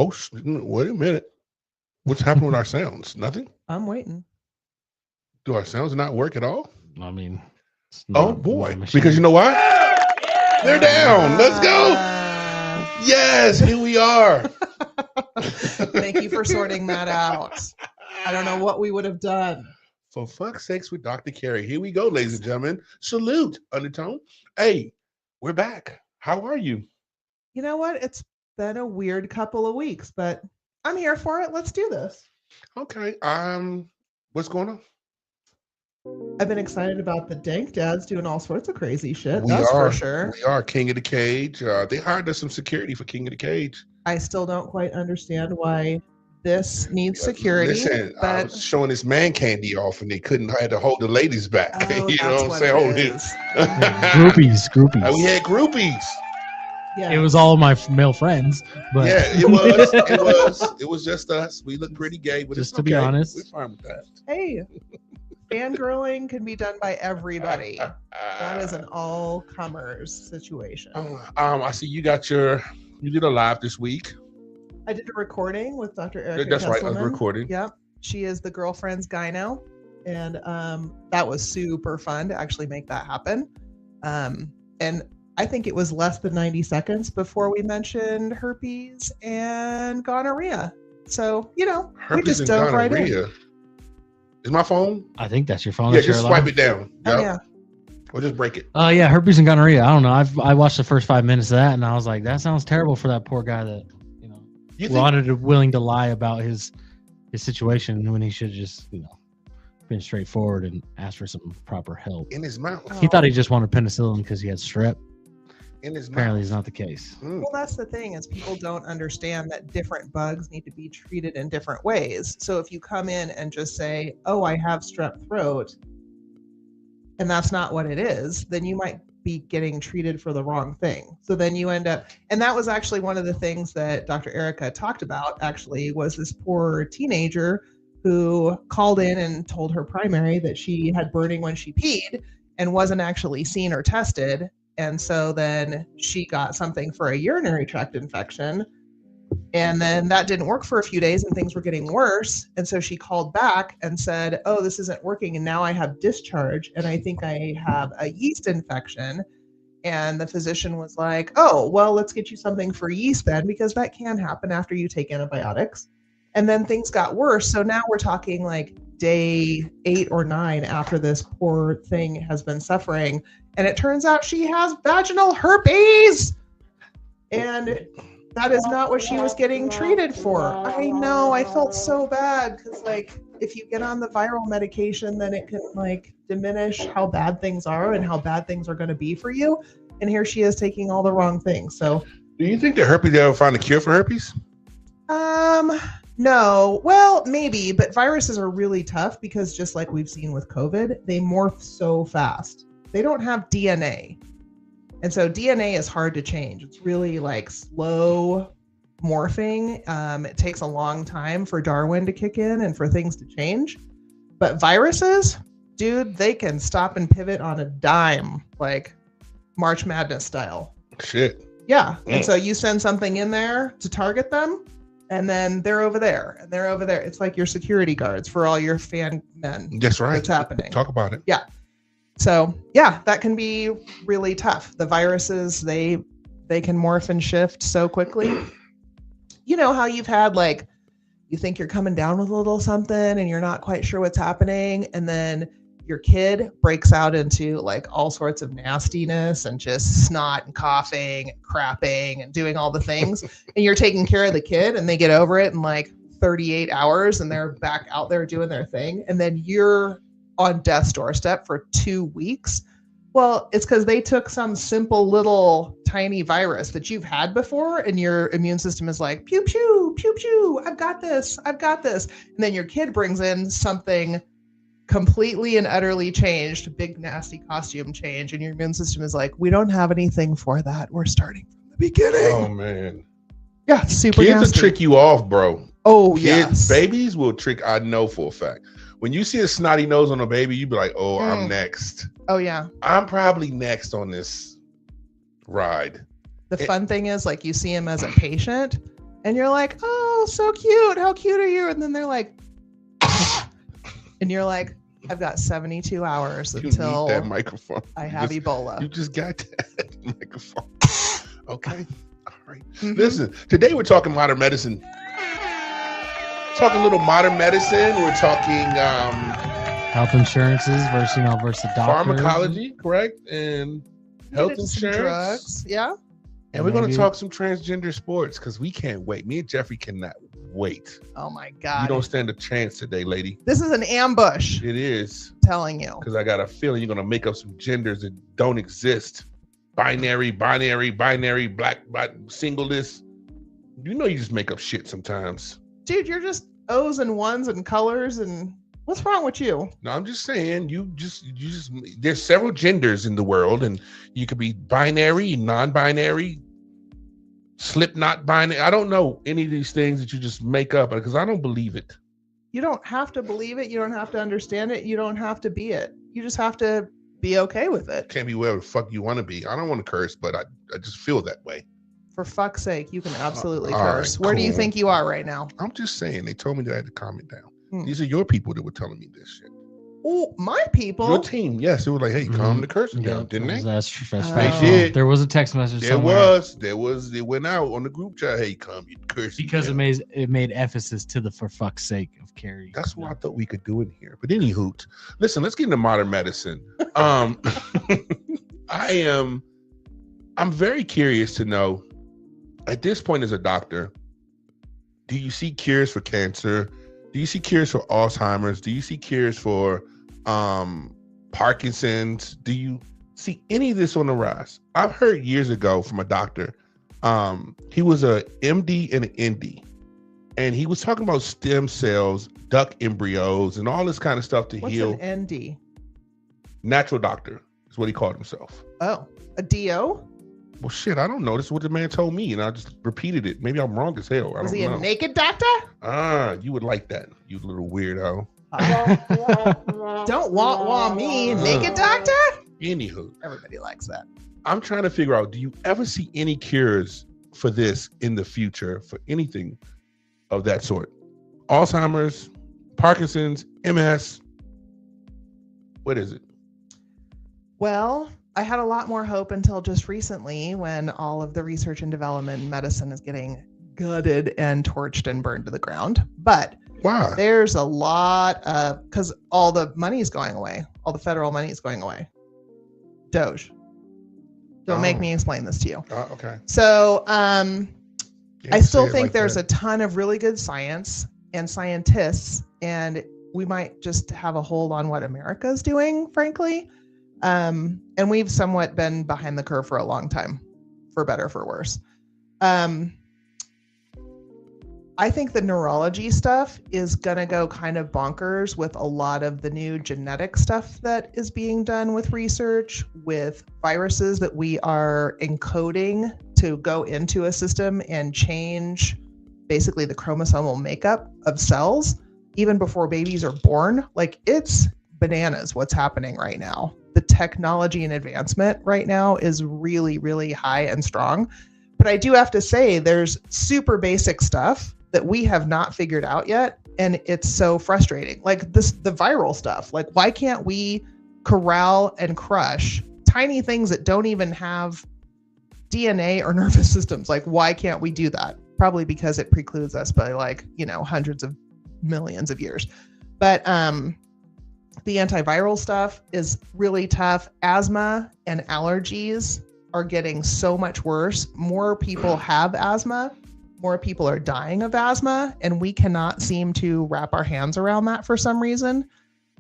Oh, wait a minute. What's happening with our sounds? Nothing? I'm waiting. Do our sounds not work at all? I mean, oh boy, because you know why? They're down. Let's go. Yes, here we are. Thank you for sorting that out. I don't know what we would have done. For fuck's sakes with Dr. Carey. Here we go, ladies and gentlemen. Salute, Undertone. Hey, we're back. How are you? You know what? It's been a weird couple of weeks, but I'm here for it. Let's do this. Okay. What's going on? I've been excited about the Dank Dads doing all sorts of crazy shit. We That's are, for sure. We are King of the Cage. They hired us some security for King of the Cage. I still don't quite understand why this needs security. Listen, I was showing this man candy off and they had to hold the ladies back. Oh, you know what I'm saying? Hold it. Groupies. We had groupies. Yeah. It was all my male friends, but yeah, it was just us. We look pretty gay, but just it's to be honest, we're fine with that. Hey, fangirling can be done by everybody. That is an all-comers situation. I see you did a live this week. I did a recording with Dr. Erica That's Kesselman. right, I was recording. Yep. She is the girlfriend's gyno. And that was super fun to actually make that happen. And I think it was less than 90 seconds before we mentioned herpes and gonorrhea. So, herpes we just and dove right gonorrhea. in. Is my phone? I think that's your phone. Yeah, just swipe it down. Oh, Yep. yeah. Or just break it. Yeah, herpes and gonorrhea. I don't know. I watched the first 5 minutes of that, and I was like, that sounds terrible for that poor guy that willing to lie about his situation when he should just been straightforward and asked for some proper help. In his mouth. He thought he just wanted penicillin because he had strep. In his Apparently, mouth. it's not the case. Well, that's the thing is people don't understand that different bugs need to be treated in different ways. So if you come in and just say, "Oh, I have strep throat," and that's not what it is, then you might be getting treated for the wrong thing. So then you end up, and that was actually one of the things that Dr. Erica talked about, actually, was this poor teenager who called in and told her primary that she had burning when she peed and wasn't actually seen or tested. And so then she got something for a urinary tract infection. And then that didn't work for a few days and things were getting worse. And so she called back and said, "Oh, this isn't working. And now I have discharge and I think I have a yeast infection." And the physician was like, "Oh, well, let's get you something for yeast then, because that can happen after you take antibiotics." And then things got worse. So now we're talking like day 8 or 9 after this poor thing has been suffering. And it turns out she has vaginal herpes. And that is not what she was getting treated for. I know, I felt so bad because if you get on the viral medication, then it can diminish how bad things are and how bad things are going to be for you. And here she is taking all the wrong things. So do you think that herpes, they ever find a cure for herpes? No. Well, maybe, but viruses are really tough because just like we've seen with COVID, they morph so fast. They don't have DNA. And so DNA is hard to change. It's really slow morphing. It takes a long time for Darwin to kick in and for things to change. But viruses, dude, they can stop and pivot on a dime, like March Madness style. Shit. Yeah. And so you send something in there to target them, and then they're over there, and they're over there. It's like your security guards for all your fan men. That's right. What's happening. Talk about it. Yeah. So yeah, that can be really tough. The viruses, they can morph and shift so quickly. You know how you've had you think you're coming down with a little something and you're not quite sure what's happening, and then your kid breaks out into all sorts of nastiness and just snot and coughing and crapping and doing all the things, and you're taking care of the kid and they get over it in 38 hours and they're back out there doing their thing, and then you're on death's doorstep for 2 weeks. Well, it's because they took some simple little tiny virus that you've had before, and your immune system is like, pew, pew, pew, pew, I've got this. And then your kid brings in something completely and utterly changed, big, nasty costume change, and your immune system is like, we don't have anything for that. We're starting from the beginning. Oh, man. Yeah, super Kids nasty. will trick you off, bro. Oh, Kids, yes. Babies will trick, I know for a fact. When you see a snotty nose on a baby, you be like, oh, I'm next. Oh, yeah. I'm probably next on this ride. The fun thing is, you see him as a patient, And you're like, oh, so cute. How cute are you? And then they're like, and you're like, I've got 72 hours You until need that microphone. I have Ebola. You just got that microphone. Okay. All right. Listen, today we're talking modern medicine. Talking a little modern medicine. We're talking Health insurances versus the doctor. pharmacology, correct? And health insurance. Drugs. Yeah. And we're going to Maybe. talk some transgender sports because we can't wait. Me and Jeffrey cannot wait. Oh my You God. don't stand a chance today, lady. This is an ambush, It is. telling you. Because I got a feeling you're going to make up some genders that don't exist. Binary, black, singleness. You know you just make up shit sometimes. Dude, you're just O's and ones and colors and what's wrong with you? No, I'm just saying you just there's several genders in the world and you could be binary, non-binary, slip not binary. I don't know any of these things that you just make up because I don't believe it. You don't have to believe it. You don't have to understand it. You don't have to be it. You just have to be okay with it. Can't be whatever the fuck you want to be. I don't want to curse, but I just feel that way. For fuck's sake, you can absolutely All right, curse. Where do you cool. think you are right now? I'm just saying they told me that I had to calm it down. Hmm. These are your people that were telling me this shit. Oh, my people. Your team, yes, it was like, hey, calm the cursing Yeah, down, didn't they? That's Oh. factual. did. There was a text message. There somewhere. was. It went out on the group chat. Hey, calm your cursing Because down. it made emphasis to the for fuck's sake of Carrie. That's what I thought we could do in here. But any hoot. Listen, let's get into modern medicine. I'm very curious to know, at this point as a doctor, do you see cures for cancer? Do you see cures for Alzheimer's? Do you see cures for Parkinson's? Do you see any of this on the rise? I've heard years ago from a doctor. He was a MD and an ND. And he was talking about stem cells, duck embryos, and all this kind of stuff to What's heal. an ND? Natural doctor is what he called himself. Oh, a DO? Well, shit, I don't know. This is what the man told me, and I just repeated it. Maybe I'm wrong as hell. I Was don't he know. a naked doctor? You would like that, you little weirdo. Don't wah me, naked doctor? Anywho, Everybody likes that. I'm trying to figure out, do you ever see any cures for this in the future, for anything of that sort? Alzheimer's, Parkinson's, MS. What is it? Well, I had a lot more hope until just recently when all of the research and development in medicine is getting gutted and torched and burned to the ground. But Why? there's a lot of, because all the money is going away. All the federal money is going away. Doge. Don't make Oh. me explain this to you. Okay. So Yeah, I still say it think like there's that. a ton of really good science and scientists, and we might just have a hold on what America's doing, frankly. And we've somewhat been behind the curve for a long time, for better, for worse. I think the neurology stuff is going to go kind of bonkers with a lot of the new genetic stuff that is being done with research, with viruses that we are encoding to go into a system and change basically the chromosomal makeup of cells even before babies are born. Like, it's bananas what's happening right now. The technology and advancement right now is really, really high and strong. But I do have to say, there's super basic stuff that we have not figured out yet. And it's so frustrating. Like the viral stuff. Like, why can't we corral and crush tiny things that don't even have DNA or nervous systems? Like, why can't we do that? Probably because it precludes us by hundreds of millions of years. But the antiviral stuff is really tough. Asthma and allergies are getting so much worse. More people have asthma. More people are dying of asthma, and we cannot seem to wrap our hands around that for some reason.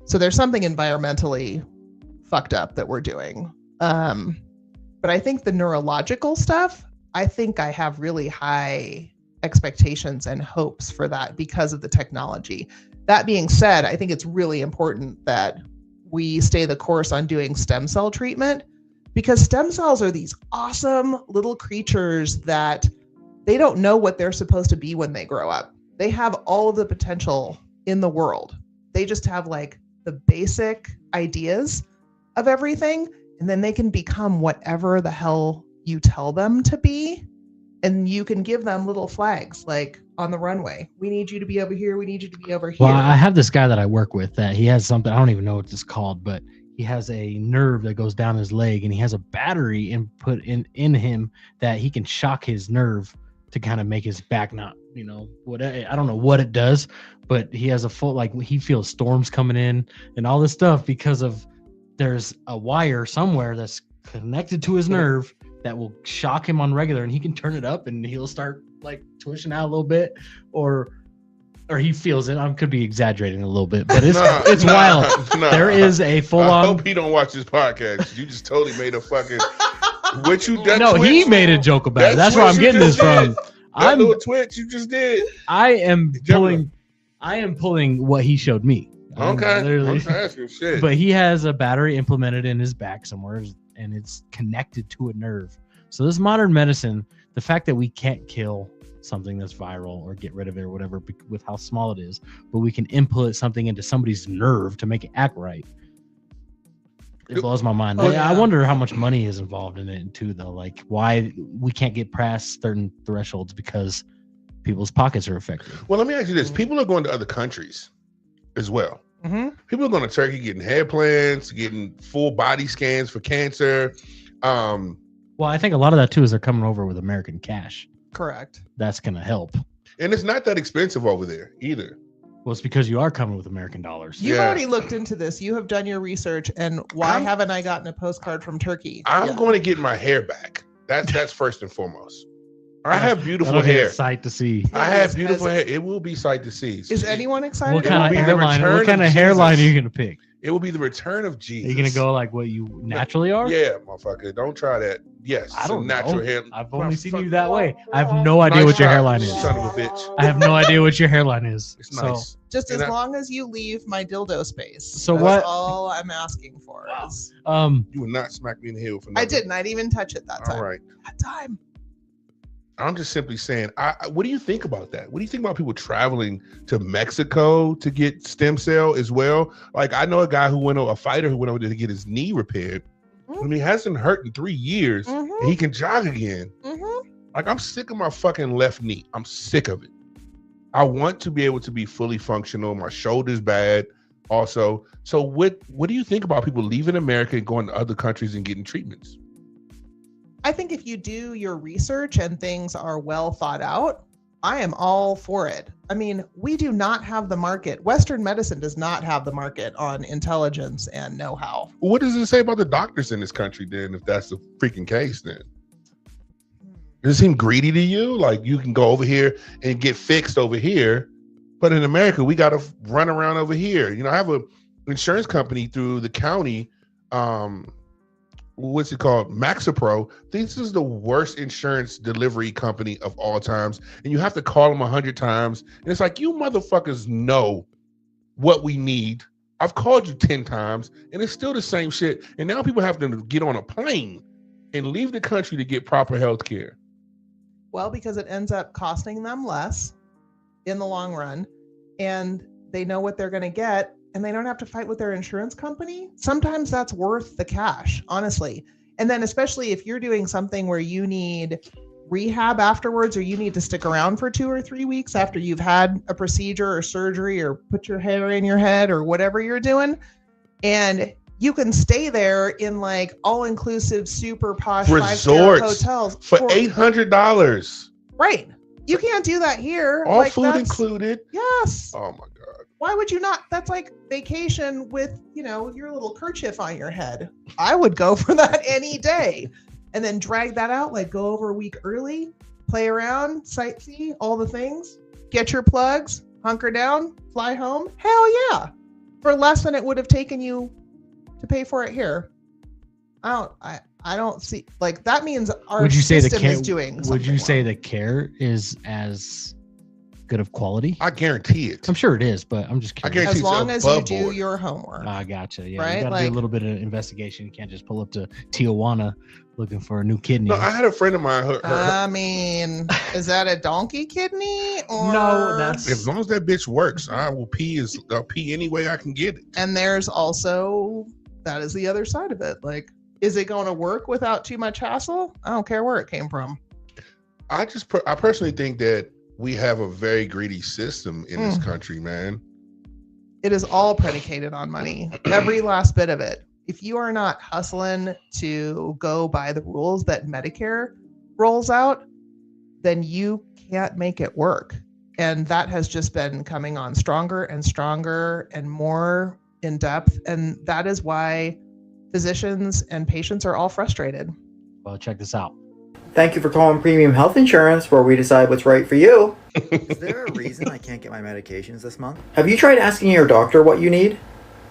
So there's something environmentally fucked up that we're doing. But I think the neurological stuff, I think I have really high expectations and hopes for that because of the technology. That being said, I think it's really important that we stay the course on doing stem cell treatment, because stem cells are these awesome little creatures that they don't know what they're supposed to be when they grow up. They have all of the potential in the world. They just have like the basic ideas of everything, and then they can become whatever the hell you tell them to be. And you can give them little flags like on the runway. We need you to be over here. We need you to be over here. Well, I have this guy that I work with that he has something, I don't even know what it's called, but he has a nerve that goes down his leg, and he has a battery input in him that he can shock his nerve to kind of make his back not, what, I don't know what it does, but he has a full, like, he feels storms coming in and all this stuff because of there's a wire somewhere that's connected to his nerve that will shock him on regular, and he can turn it up and he'll start like twitching out a little bit, or he feels it. I could be exaggerating a little bit, but it's wild. There is a full on. I hope he don't watch this podcast. You just totally made a fucking. What you? No, twitch, he made a joke about it. That's where I'm getting this from. That little twitch you just did. I am pulling what he showed me. Okay. I'm asking shit. But he has a battery implemented in his back somewhere, and it's connected to a nerve. So this modern medicine, the fact that we can't kill something that's viral or get rid of it or whatever with how small it is, but we can input something into somebody's nerve to make it act right. It blows my mind. I wonder how much money is involved in it too, though. Like why we can't get past certain thresholds because people's pockets are affected. Well, let me ask you this: people are going to other countries as well. Mm-hmm. People are going to Turkey, getting hair plants, getting full body scans for cancer. Well, I think a lot of that too is they're coming over with American cash. Correct. That's going to help. And it's not that expensive over there either. Well, it's because you are coming with American dollars. You've already looked into this. You have done your research. And why haven't I gotten a postcard from Turkey? I'm going to get my hair back. That's first and foremost. I have beautiful hair. Sight to see. I have beautiful hair. It will be sight to see. Is anyone excited? What kind of hairline are you going to pick? It will be the return of Jesus. Are you going to go like what you naturally are? Yeah, motherfucker. Don't try that. Yes. I don't natural know. hair. I've only seen you that way. I have no idea what your hairline is. Son of a bitch. I have no idea what your hairline is. It's nice. Just as long as you leave my dildo space. So that's all I'm asking for. You would not smack me in the head for nothing. I didn't. I didn't even touch it that time. All right. That time. I'm just simply saying, what do you think about that? What do you think about people traveling to Mexico to get stem cell as well? Like, I know a fighter who went over there to get his knee repaired. I mean, he hasn't hurt in 3 years, and he can jog again. Like, I'm sick of my fucking left knee. I'm sick of it. I want to be able to be fully functional. My shoulder's bad also. So what do you think about people leaving America and going to other countries and getting treatments? I think if you do your research and things are well thought out, I am all for it. I mean, we do not have the market. Western medicine does not have the market on intelligence and know-how. What does it say about the doctors in this country then, if that's the freaking case then? Does it seem greedy to you? Like you can go over here and get fixed over here, but in America, we got to run around over here. I have an insurance company through the county, what's it called? Maxipro. This is the worst insurance delivery company of all times. And you have to call them 100 times. And it's like, you motherfuckers know what we need. I've called you 10 times and it's still the same shit. And now people have to get on a plane and leave the country to get proper health care. Well, because it ends up costing them less in the long run. And they know what they're going to get. And they don't have to fight with their insurance company. Sometimes that's worth the cash, honestly. And then especially if you're doing something where you need rehab afterwards, or you need to stick around for 2 or 3 weeks after you've had a procedure or surgery or put your hair in your head or whatever you're doing. And you can stay there in like all-inclusive, super posh resorts hotels for $800. Right. You can't do that here. All food included. Yes. Oh my God. Why would you not? That's like vacation with, your little kerchief on your head. I would go for that any day. And then drag that out, like go over a week early, play around, sightsee, all the things, get your plugs, hunker down, fly home. Hell yeah. For less than it would have taken you to pay for it here. I don't see, like, that means our system is doing something. Would you say the care is as good of quality? I guarantee it. I'm sure it is, but I'm just curious. As long as you do your homework. I gotcha. Yeah, right? You gotta do a little bit of investigation. You can't just pull up to Tijuana looking for a new kidney. No, I had a friend of mine. I mean, is that a donkey kidney? Or... No, that's as long as that bitch works, I will pee. I'll pee any way I can get it. And there's also, that is the other side of it. Like, is it going to work without too much hassle? I don't care where it came from. I personally think that we have a very greedy system in this country, man. It is all predicated on money. Every last bit of it. If you are not hustling to go by the rules that Medicare rolls out, then you can't make it work. And that has just been coming on stronger and stronger and more in depth. And that is why physicians and patients are all frustrated. Well, check this out. Thank you for calling Premium Health Insurance, where we decide what's right for you. Is there a reason I can't get my medications this month? Have you tried asking your doctor what you need?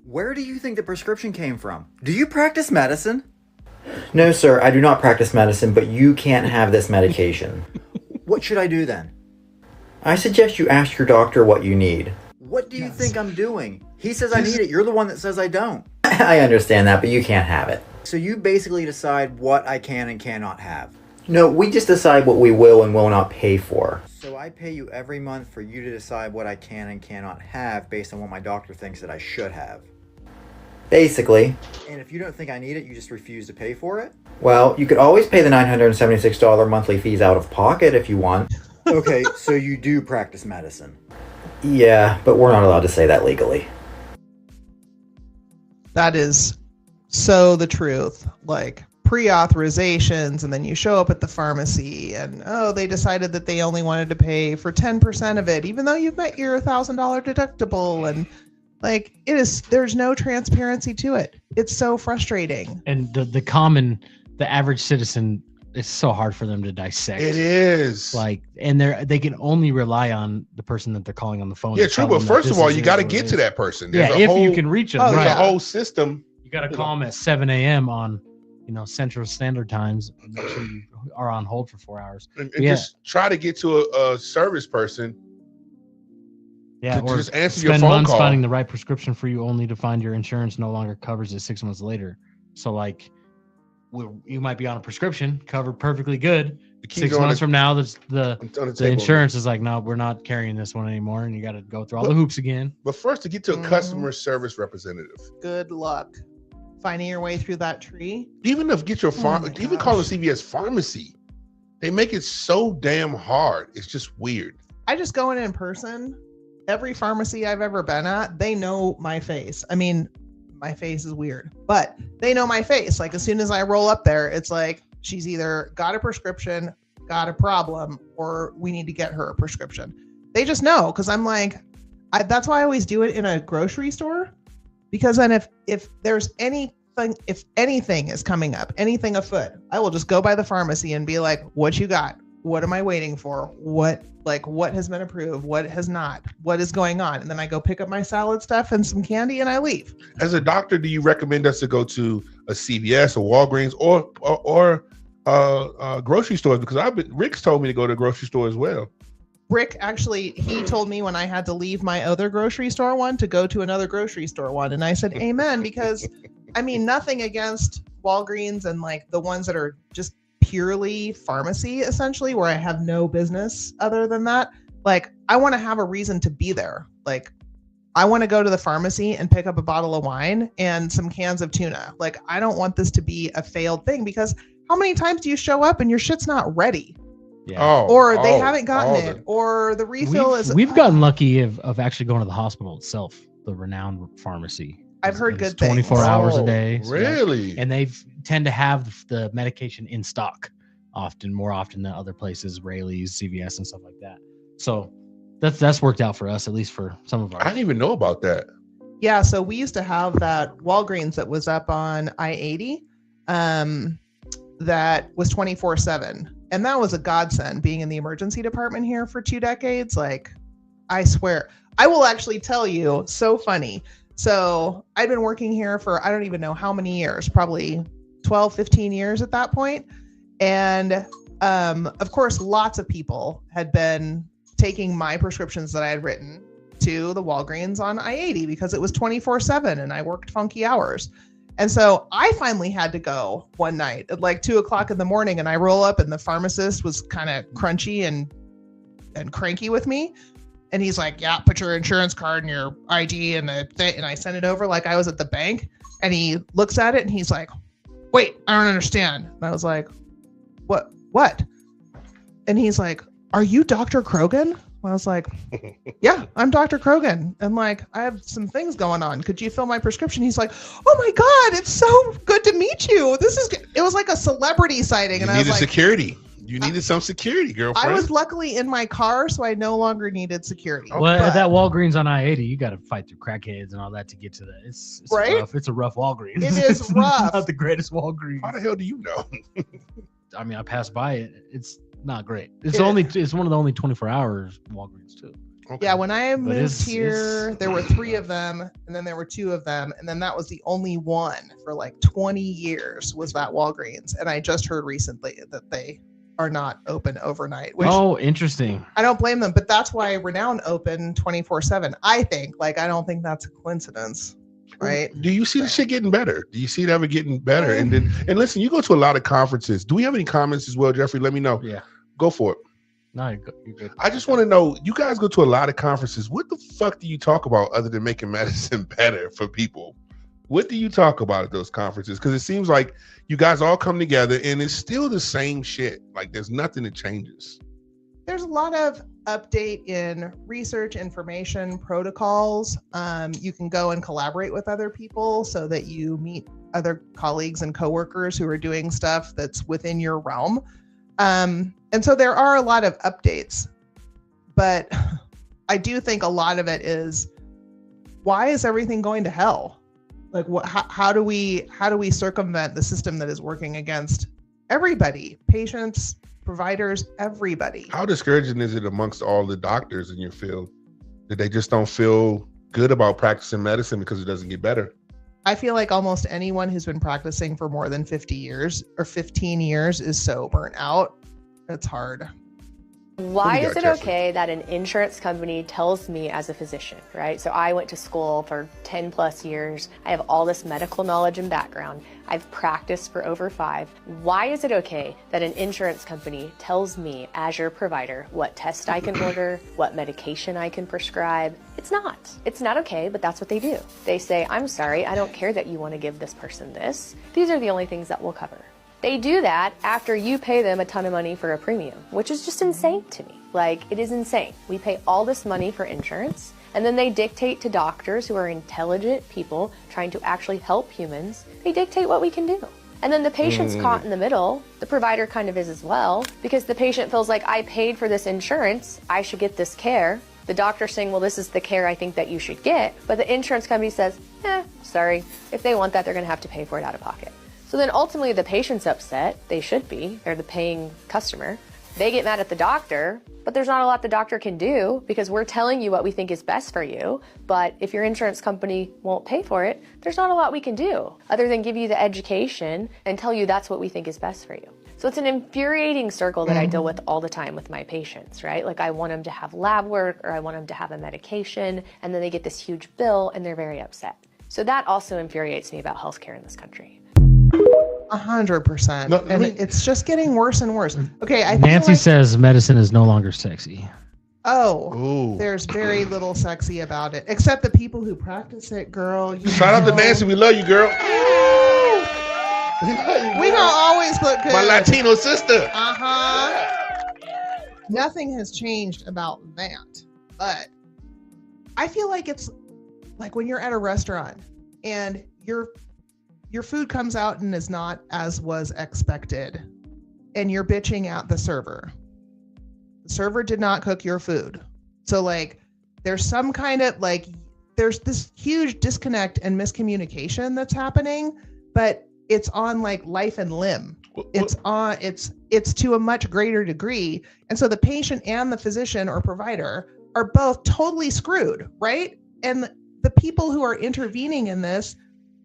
Where do you think the prescription came from? Do you practice medicine? No, sir, I do not practice medicine, but you can't have this medication. What should I do then? I suggest you ask your doctor what you need. What do you think I'm doing? He says I need it. You're the one that says I don't. I understand that, but you can't have it. So you basically decide what I can and cannot have. No, we just decide what we will and will not pay for. So I pay you every month for you to decide what I can and cannot have based on what my doctor thinks that I should have. Basically. And if you don't think I need it, you just refuse to pay for it? Well, you could always pay the $976 monthly fees out of pocket if you want. Okay, so you do practice medicine. Yeah, but we're not allowed to say that legally. That is so the truth. Like pre-authorizations, and then you show up at the pharmacy and they decided that they only wanted to pay for 10% of it, even though you've met your $1,000 deductible, and like there's no transparency to it. It's so frustrating. And the average citizen, it's so hard for them to dissect. It is. Like, and they can only rely on the person that they're calling on the phone. Yeah, true. But first of all, you got to get to that person. If you can reach them. There's a whole system. You got to call them at 7 a.m. on, Central Standard Times. And make sure you are on hold for 4 hours. And just try to get to a service person. Yeah, or just answer spend your phone months call. Finding the right prescription for you, only to find your insurance no longer covers it 6 months later. So, like, you might be on a prescription covered perfectly good. 6 months from now, the insurance is like, no, we're not carrying this one anymore, and you got to go through all the hoops again. But first, to get to a customer service representative, good luck finding your way through that tree. Even if get your even call a CVS pharmacy, they make it so damn hard. It's just weird. I just go in person. Every pharmacy I've ever been at, they know my face. I mean, my face is weird, but they know my face. Like as soon as I roll up there, it's like she's either got a prescription, got a problem, or we need to get her a prescription. They just know, because I'm like, that's why I always do it in a grocery store, because then if there's if anything is coming up, anything afoot, I will just go by the pharmacy and be like, what you got? What am I waiting for? What has been approved? What has not? What is going on? And then I go pick up my salad stuff and some candy and I leave. As a doctor, do you recommend us to go to a CVS or Walgreens or grocery stores? Because Rick's told me to go to a grocery store as well. Rick, actually, he told me when I had to leave my other grocery store one to go to another grocery store one. And I said, amen, because I mean, nothing against Walgreens and like the ones that are just purely pharmacy, essentially, where I have no business other than that. Like, I want to have a reason to be there. Like, I want to go to the pharmacy and pick up a bottle of wine and some cans of tuna. Like, I don't want this to be a failed thing, because how many times do you show up and your shit's not ready? Yeah. Or they haven't gotten it, or the refill We've gotten lucky of actually going to the hospital itself, the renowned pharmacy. I've heard good 24 things. hours a day. So really? And they tend to have the medication in stock more often than other places, Rayleigh's, CVS, and stuff like that. So that's worked out for us, at least for some of our. I didn't even know about that. Yeah, so we used to have that Walgreens that was up on I-80 that was 24/7. And that was a godsend, being in the emergency department here for 2 decades. Like, I swear, I will actually tell you, so funny. So I'd been working here for, I don't even know how many years, probably 12, 15 years at that point. And of course, lots of people had been taking my prescriptions that I had written to the Walgreens on I-80 because it was 24/7 and I worked funky hours. And so I finally had to go one night at like 2:00 in the morning, and I roll up and the pharmacist was kind of crunchy and cranky with me. And he's like, yeah, put your insurance card and your ID and and I sent it over like I was at the bank. And he looks at it and he's like, wait, I don't understand. And I was like, what? And he's like, are you Dr. Krogan? I was like, yeah, I'm Dr. Krogan. And like, I have some things going on. Could you fill my prescription? He's like, oh my God, it's so good to meet you. It was like a celebrity sighting. And I was like, security. You needed some security, girlfriend. I was luckily in my car, so I no longer needed security. Well, at that Walgreens on I-80, you got to fight through crackheads and all that to get to that. It's right? rough. It's a rough Walgreens. It is rough. Not the greatest Walgreens. How the hell do you know? I mean, I passed by it. It's not great. It's one of the only 24 hours Walgreens too. Okay. Yeah, when I moved here, there were 3 of them, and then there were 2 of them, and then that was the only one for like 20 years was that Walgreens. And I just heard recently that they are not open overnight. Which interesting. I don't blame them, but that's why we're now open 24/7. I think. Like, I don't think that's a coincidence. Right. Do you see the shit getting better? Do you see it ever getting better? And listen, you go to a lot of conferences. Do we have any comments as well, Jeffrey? Let me know. Yeah. Go for it. No, you're good. I just want to know, you guys go to a lot of conferences. What the fuck do you talk about other than making medicine better for people? What do you talk about at those conferences? Because it seems like you guys all come together and it's still the same shit. Like, there's nothing that changes. There's a lot of update in research, information, protocols. You can go and collaborate with other people so that you meet other colleagues and coworkers who are doing stuff that's within your realm. And so there are a lot of updates, but I do think a lot of it is, why is everything going to hell? Like, how do we circumvent the system that is working against everybody, patients, providers, everybody? How discouraging is it amongst all the doctors in your field that they just don't feel good about practicing medicine because it doesn't get better? I feel like almost anyone who's been practicing for more than 50 years or 15 years is so burnt out. It's hard. Why is it okay that an insurance company tells me as a physician, right? So I went to school for 10 plus years. I have all this medical knowledge and background. I've practiced for over 5. Why is it okay that an insurance company tells me as your provider what test I can order, what medication I can prescribe? It's not. It's not okay, but that's what they do. They say, I'm sorry, I don't care that you want to give this person this. These are the only things that we'll cover. They do that after you pay them a ton of money for a premium, which is just insane to me. Like, it is insane. We pay all this money for insurance, and then they dictate to doctors who are intelligent people trying to actually help humans. They dictate what we can do. And then the patient's caught in the middle. The provider kind of is as well, because the patient feels like, I paid for this insurance, I should get this care. The doctor's saying, well, this is the care I think that you should get. But the insurance company says, sorry. If they want that, they're gonna have to pay for it out of pocket. So then ultimately the patient's upset. They should be. They're the paying customer. They get mad at the doctor, but there's not a lot the doctor can do because we're telling you what we think is best for you. But if your insurance company won't pay for it, there's not a lot we can do other than give you the education and tell you that's what we think is best for you. So it's an infuriating circle that I deal with all the time with my patients, right? Like, I want them to have lab work or I want them to have a medication, and then they get this huge bill and they're very upset. So that also infuriates me about healthcare in this country. 100%. No, and it's just getting worse and worse. Okay, Nancy says medicine is no longer sexy. There's very little sexy about it, except the people who practice it, girl. Shout out to Nancy. We love you, girl. We don't always look good. My Latino sister. Nothing has changed about that. But I feel like it's like when you're at a restaurant and your food comes out and is not as was expected, and you're bitching at the server. The server did not cook your food. So like, there's some kind of like, there's this huge disconnect and miscommunication that's happening, but it's on like life and limb. It's to a much greater degree. And so the patient and the physician or provider are both totally screwed, right? And the people who are intervening in this,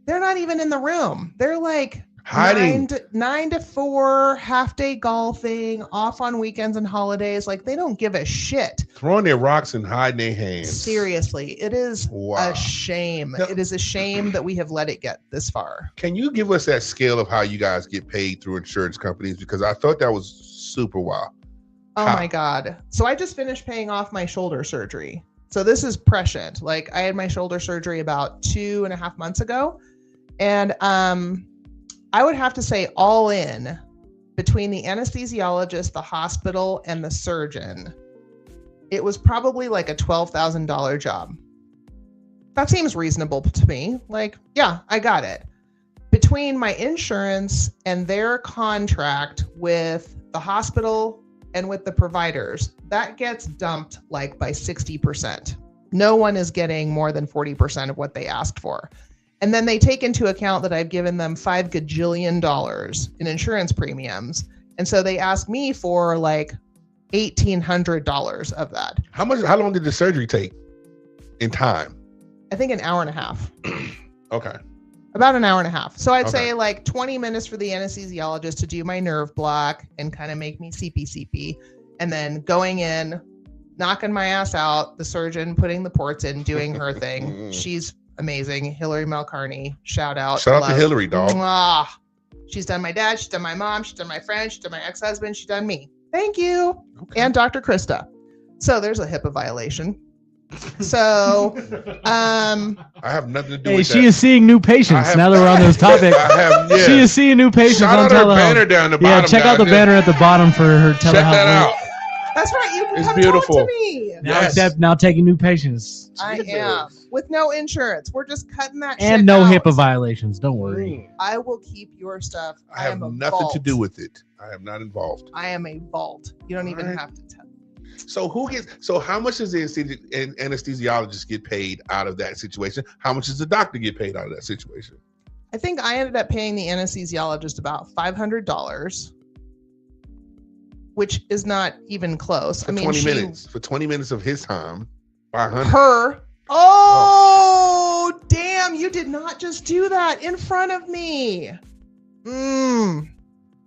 they're not even in the room. They're like hiding. 9 to 4, half day golfing, off on weekends and holidays. Like, they don't give a shit. Throwing their rocks and hiding their hands. Seriously, it is a shame. Now, it is a shame that we have let it get this far. Can you give us that scale of how you guys get paid through insurance companies? Because I thought that was super wild. Oh my God. So I just finished paying off my shoulder surgery. So this is prescient. Like, I had my shoulder surgery about 2.5 months ago. And I would have to say all in, between the anesthesiologist, the hospital, and the surgeon, it was probably like a $12,000 job. That seems reasonable to me. Like, yeah, I got it. Between my insurance and their contract with the hospital and with the providers, that gets dumped like by 60%. No one is getting more than 40% of what they asked for. And then they take into account that I've given them $5 gajillion in insurance premiums. And so they ask me for like $1,800 of that. How long did the surgery take in time? I think an hour and a half. Okay. About an hour and a half. So I'd say like 20 minutes for the anesthesiologist to do my nerve block and kind of make me CP. And then going in, knocking my ass out, the surgeon putting the ports in, doing her thing. She's amazing. Hillary Malcarney, shout out. Shout out to Hillary, dog. Mwah. She's done my dad, she's done my mom, she's done my friend, she's done my ex-husband, she's done me. Thank you. Okay. And Dr. Krista. So there's a HIPAA violation. So I have nothing to do with that. She is seeing new patients. Now that we're on this topic, she is seeing new patients. Shout out her banner down the bottom. Check out the banner at the bottom for her telehealth. Check that out. That's right. You can it's come beautiful. talk to me. Now taking new patients. I am with no insurance. We're just cutting that shit and no out. HIPAA violations. Don't worry. I will keep your stuff. I have nothing to do with it. I am not involved. I am a vault. You don't even have to tell. So how much does the anesthesiologist get paid out of that situation? How much does the doctor get paid out of that situation? I think I ended up paying the anesthesiologist about $500, which is not even close. For 20 minutes. For 20 minutes of his time, 500. Her. Oh, damn. You did not just do that in front of me.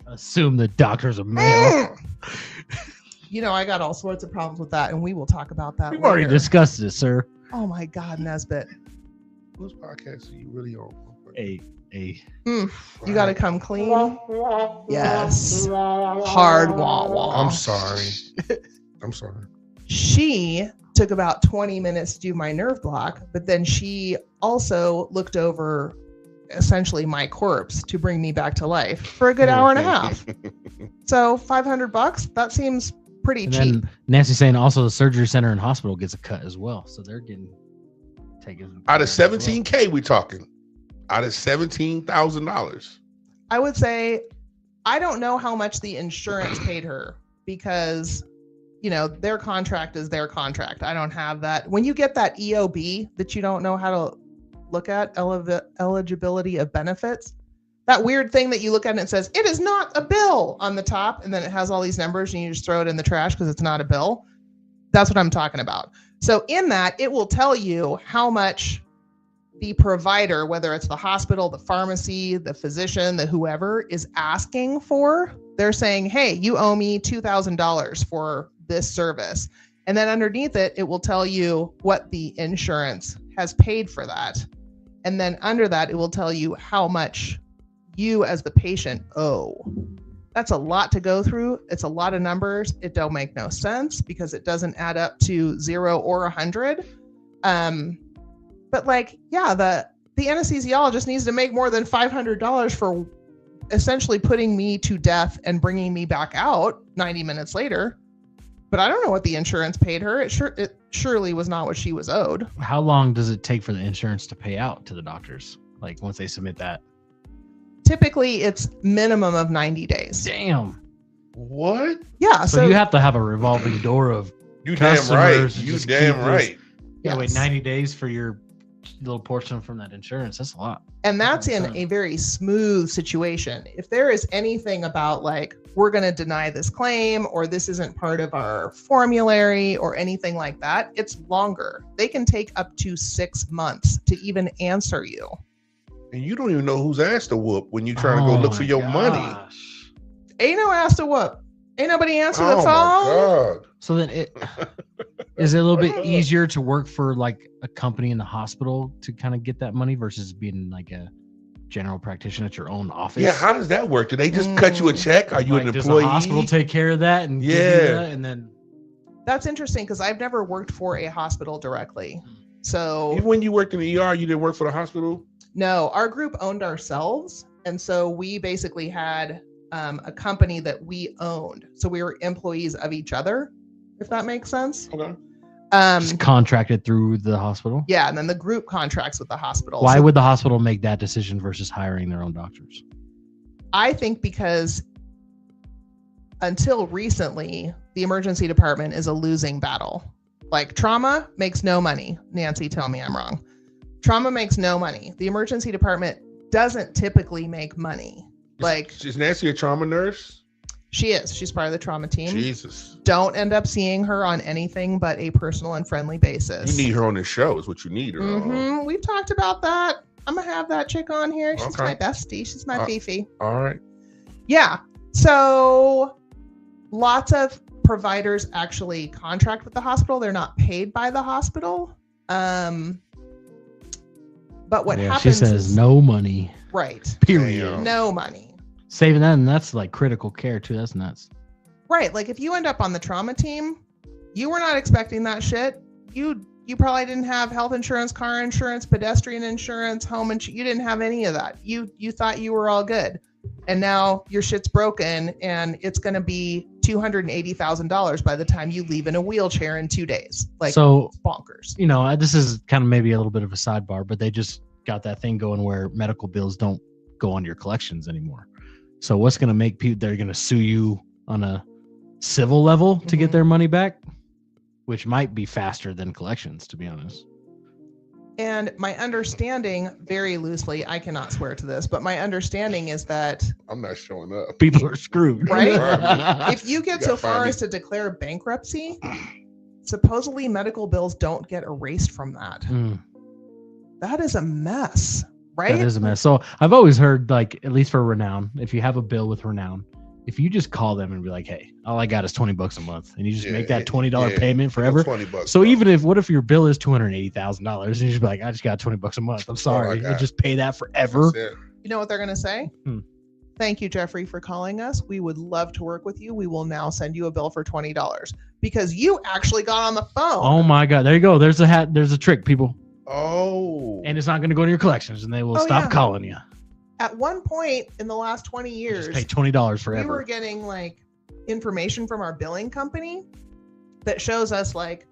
Assume the doctor's a male. You know, I got all sorts of problems with that, and we will talk about that We've later. already discussed this, sir. Oh, my God, Nesbitt. Whose podcast are you really on? Hey. You got to come clean. Yes. Hard wah. I'm sorry. She took about 20 minutes to do my nerve block, but then she also looked over essentially my corpse to bring me back to life for a good hour and a half. So $500, that seems pretty cheap. Then Nancy's saying also the surgery center and hospital gets a cut as well. So they're getting taken out of $17,000 we talking. Out of $17,000. I would say I don't know how much the insurance paid her because, you know, their contract is their contract. I don't have that. When you get that EOB that you don't know how to look at, eligibility of benefits, that weird thing that you look at and it says, it is not a bill on the top. And then it has all these numbers and you just throw it in the trash because it's not a bill. That's what I'm talking about. So in that, it will tell you how much the provider, whether it's the hospital, the pharmacy, the physician, the whoever is asking for. They're saying, hey, you owe me $2,000 for this service. And then underneath it, it will tell you what the insurance has paid for that. And then under that, it will tell you how much you as the patient owe. That's a lot to go through. It's a lot of numbers. It don't make no sense because it doesn't add up to 0 or 100. But like, yeah, the anesthesiologist needs to make more than $500 for essentially putting me to death and bringing me back out 90 minutes later. But I don't know what the insurance paid her. It surely was not what she was owed. How long does it take for the insurance to pay out to the doctors? Like once they submit that? Typically, it's minimum of 90 days. Damn. What? Yeah. So you have to have a revolving door of you damn right. You damn right. Yeah, wait 90 days for your little portion from that insurance. That's a lot. And that's in a very smooth situation. If there is anything about like, we're going to deny this claim or this isn't part of our formulary or anything like that, it's longer. They can take up to 6 months to even answer you. And you don't even know whose ass to whoop when you're trying to go look for your money. Ain't no ass to whoop. Ain't nobody answer the phone. Oh my God. So then is it a little bit easier to work for like a company in the hospital to kind of get that money versus being like a general practitioner at your own office? Yeah, how does that work? Do they just cut you a check? Are you like, an employee? Does the hospital take care of that? And give you that and then that's interesting because I've never worked for a hospital directly. So even when you worked in the ER, you didn't work for the hospital? No, our group owned ourselves. And so we basically had a company that we owned. So we were employees of each other, if that makes sense. Okay. Just contracted through the hospital. Yeah, and then the group contracts with the hospital. Why would the hospital make that decision versus hiring their own doctors? I think because until recently, the emergency department is a losing battle. Like trauma makes no money. Nancy, tell me I'm wrong. Trauma makes no money. The emergency department doesn't typically make money. Like, is Nancy a trauma nurse? She is. She's part of the trauma team. Jesus. Don't end up seeing her on anything but a personal and friendly basis. You need her on this show is what you need her on. We've talked about that. I'm going to have that chick on here. She's my bestie. She's my Fifi. All right. Yeah. So lots of providers actually contract with the hospital. They're not paid by the hospital. But what happens she says is, no money. Right. Period. No money. Saving that, and that's like critical care too. That's nuts. Right. Like if you end up on the trauma team, you were not expecting that shit. You probably didn't have health insurance, car insurance, pedestrian insurance, home insurance. You didn't have any of that. You thought you were all good. And now your shit's broken and it's going to be $280,000 by the time you leave in a wheelchair in 2 days. Like, so it's bonkers. You know, this is kind of maybe a little bit of a sidebar, but they just got that thing going where medical bills don't go on your collections anymore. So what's going to make people, they're going to sue you on a civil level to get their money back, which might be faster than collections, to be honest. And my understanding, very loosely, I cannot swear to this, but my understanding is that I'm not showing up. People are screwed. Right? If you get so far as to declare bankruptcy, supposedly medical bills don't get erased from that. That is a mess, right? That is a mess. So I've always heard, like, at least for Renown, if you have a bill with Renown, if you just call them and be like, hey, all I got is $20 a month, and you just make that $20 payment forever. $20, so even if, what if your bill is $280,000 and you just be like, I just got $20 a month. I'm sorry. You just pay that forever. You know what they're going to say? Thank you, Jeffrey, for calling us. We would love to work with you. We will now send you a bill for $20 because you actually got on the phone. Oh my God. There you go. There's a hat. There's a trick, people. Oh. And it's not going to go to your collections and they will stop calling you. At one point in the last 20 years, just pay $20 forever. We were getting like information from our billing company that shows us like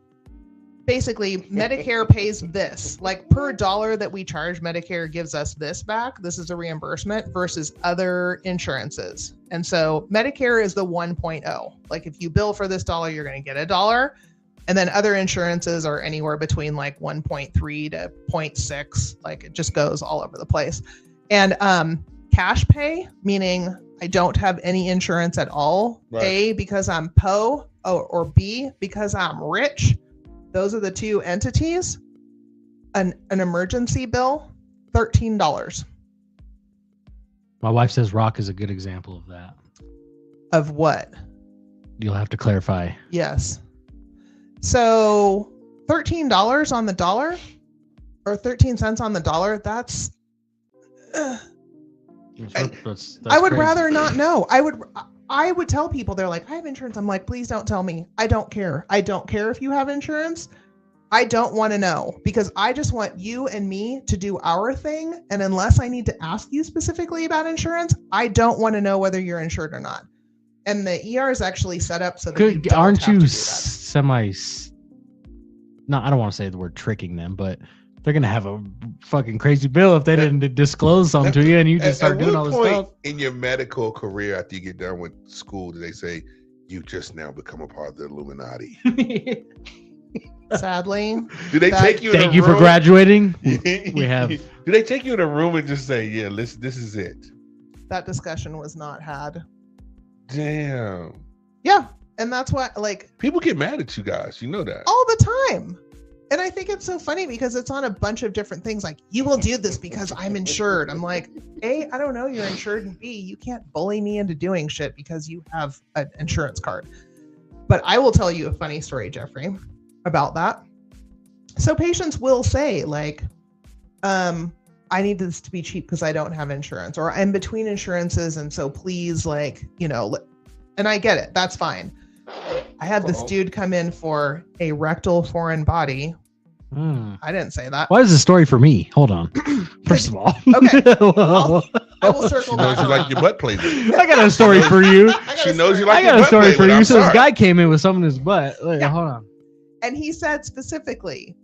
basically Medicare pays this, like per dollar that we charge, Medicare gives us this back. This is a reimbursement versus other insurances. And so Medicare is the 1.0. Like if you bill for this dollar, you're going to get $1. And then other insurances are anywhere between like 1.3 to 0.6. Like it just goes all over the place. And cash pay, meaning I don't have any insurance at all. Right. A, because I'm PO, or B, because I'm rich. Those are the two entities. An emergency bill, $13. My wife says rock is a good example of that. Of what? You'll have to clarify. Yes. So $13 on the dollar, or 13 cents on the dollar, that's I would rather not know. I would tell people, they're like, I have insurance. I'm like, please don't tell me. I don't care. I don't care if you have insurance. I don't want to know because I just want you and me to do our thing. And unless I need to ask you specifically about insurance, I don't want to know whether you're insured or not. And the ER is actually set up so that you don't aren't have you to do that. No, I don't want to say the word tricking them, but they're going to have a fucking crazy bill if they didn't disclose something to you and you just start doing all this stuff. In your medical career, after you get done with school, do they say, you just now become a part of the Illuminati? Sadly. Do they take you in a room? Thank you for graduating. We have. Do they take you in a room and just say, yeah, this is it? That discussion was not had. Damn. Yeah. And that's what, like, people get mad at you guys. You know that. All the time. And I think it's so funny because it's on a bunch of different things. Like, you will do this because I'm insured. I'm like, A, I don't know you're insured. And B, you can't bully me into doing shit because you have an insurance card. But I will tell you a funny story, Jeffrey, about that. So patients will say, like, I need this to be cheap because I don't have insurance, or I'm between insurances. And so please, like, you know, and I get it. That's fine. I had this dude come in for a rectal foreign body. I didn't say that. Why is this story for me? Hold on. First of all. Okay. I will circle She knows back you like around. your butt plated. I got a story for you. She knows you like I your got a butt story plated. for you. I'm So this sorry. guy came in with something in his butt. Wait, Yeah. hold on. And he said specifically,